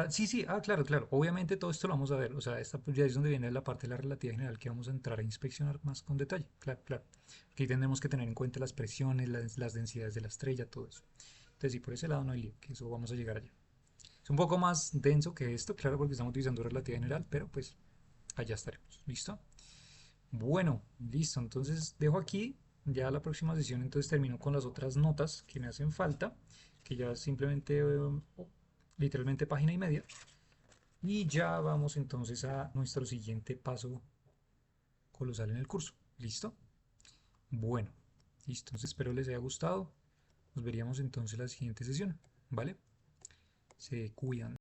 Sí, sí, claro, claro. Obviamente todo esto lo vamos a ver. O sea, esta pues, ya es donde viene la parte de la relatividad general que vamos a entrar a inspeccionar más con detalle. Claro, claro. Aquí tendremos que tener en cuenta las presiones, las densidades de la estrella, todo eso. Entonces, sí, por ese lado no hay lío, que eso vamos a llegar allá. Es un poco más denso que esto, claro, porque estamos utilizando relatividad general, pero pues allá estaremos. ¿Listo? Bueno, listo. Entonces dejo aquí Ya la próxima sesión entonces termino con las otras notas que me hacen falta, que ya es simplemente literalmente página y media. Y ya vamos entonces a nuestro siguiente paso colosal en el curso. ¿Listo? Bueno, listo. Entonces espero les haya gustado. Nos veríamos entonces en la siguiente sesión. ¿Vale? Se cuidan.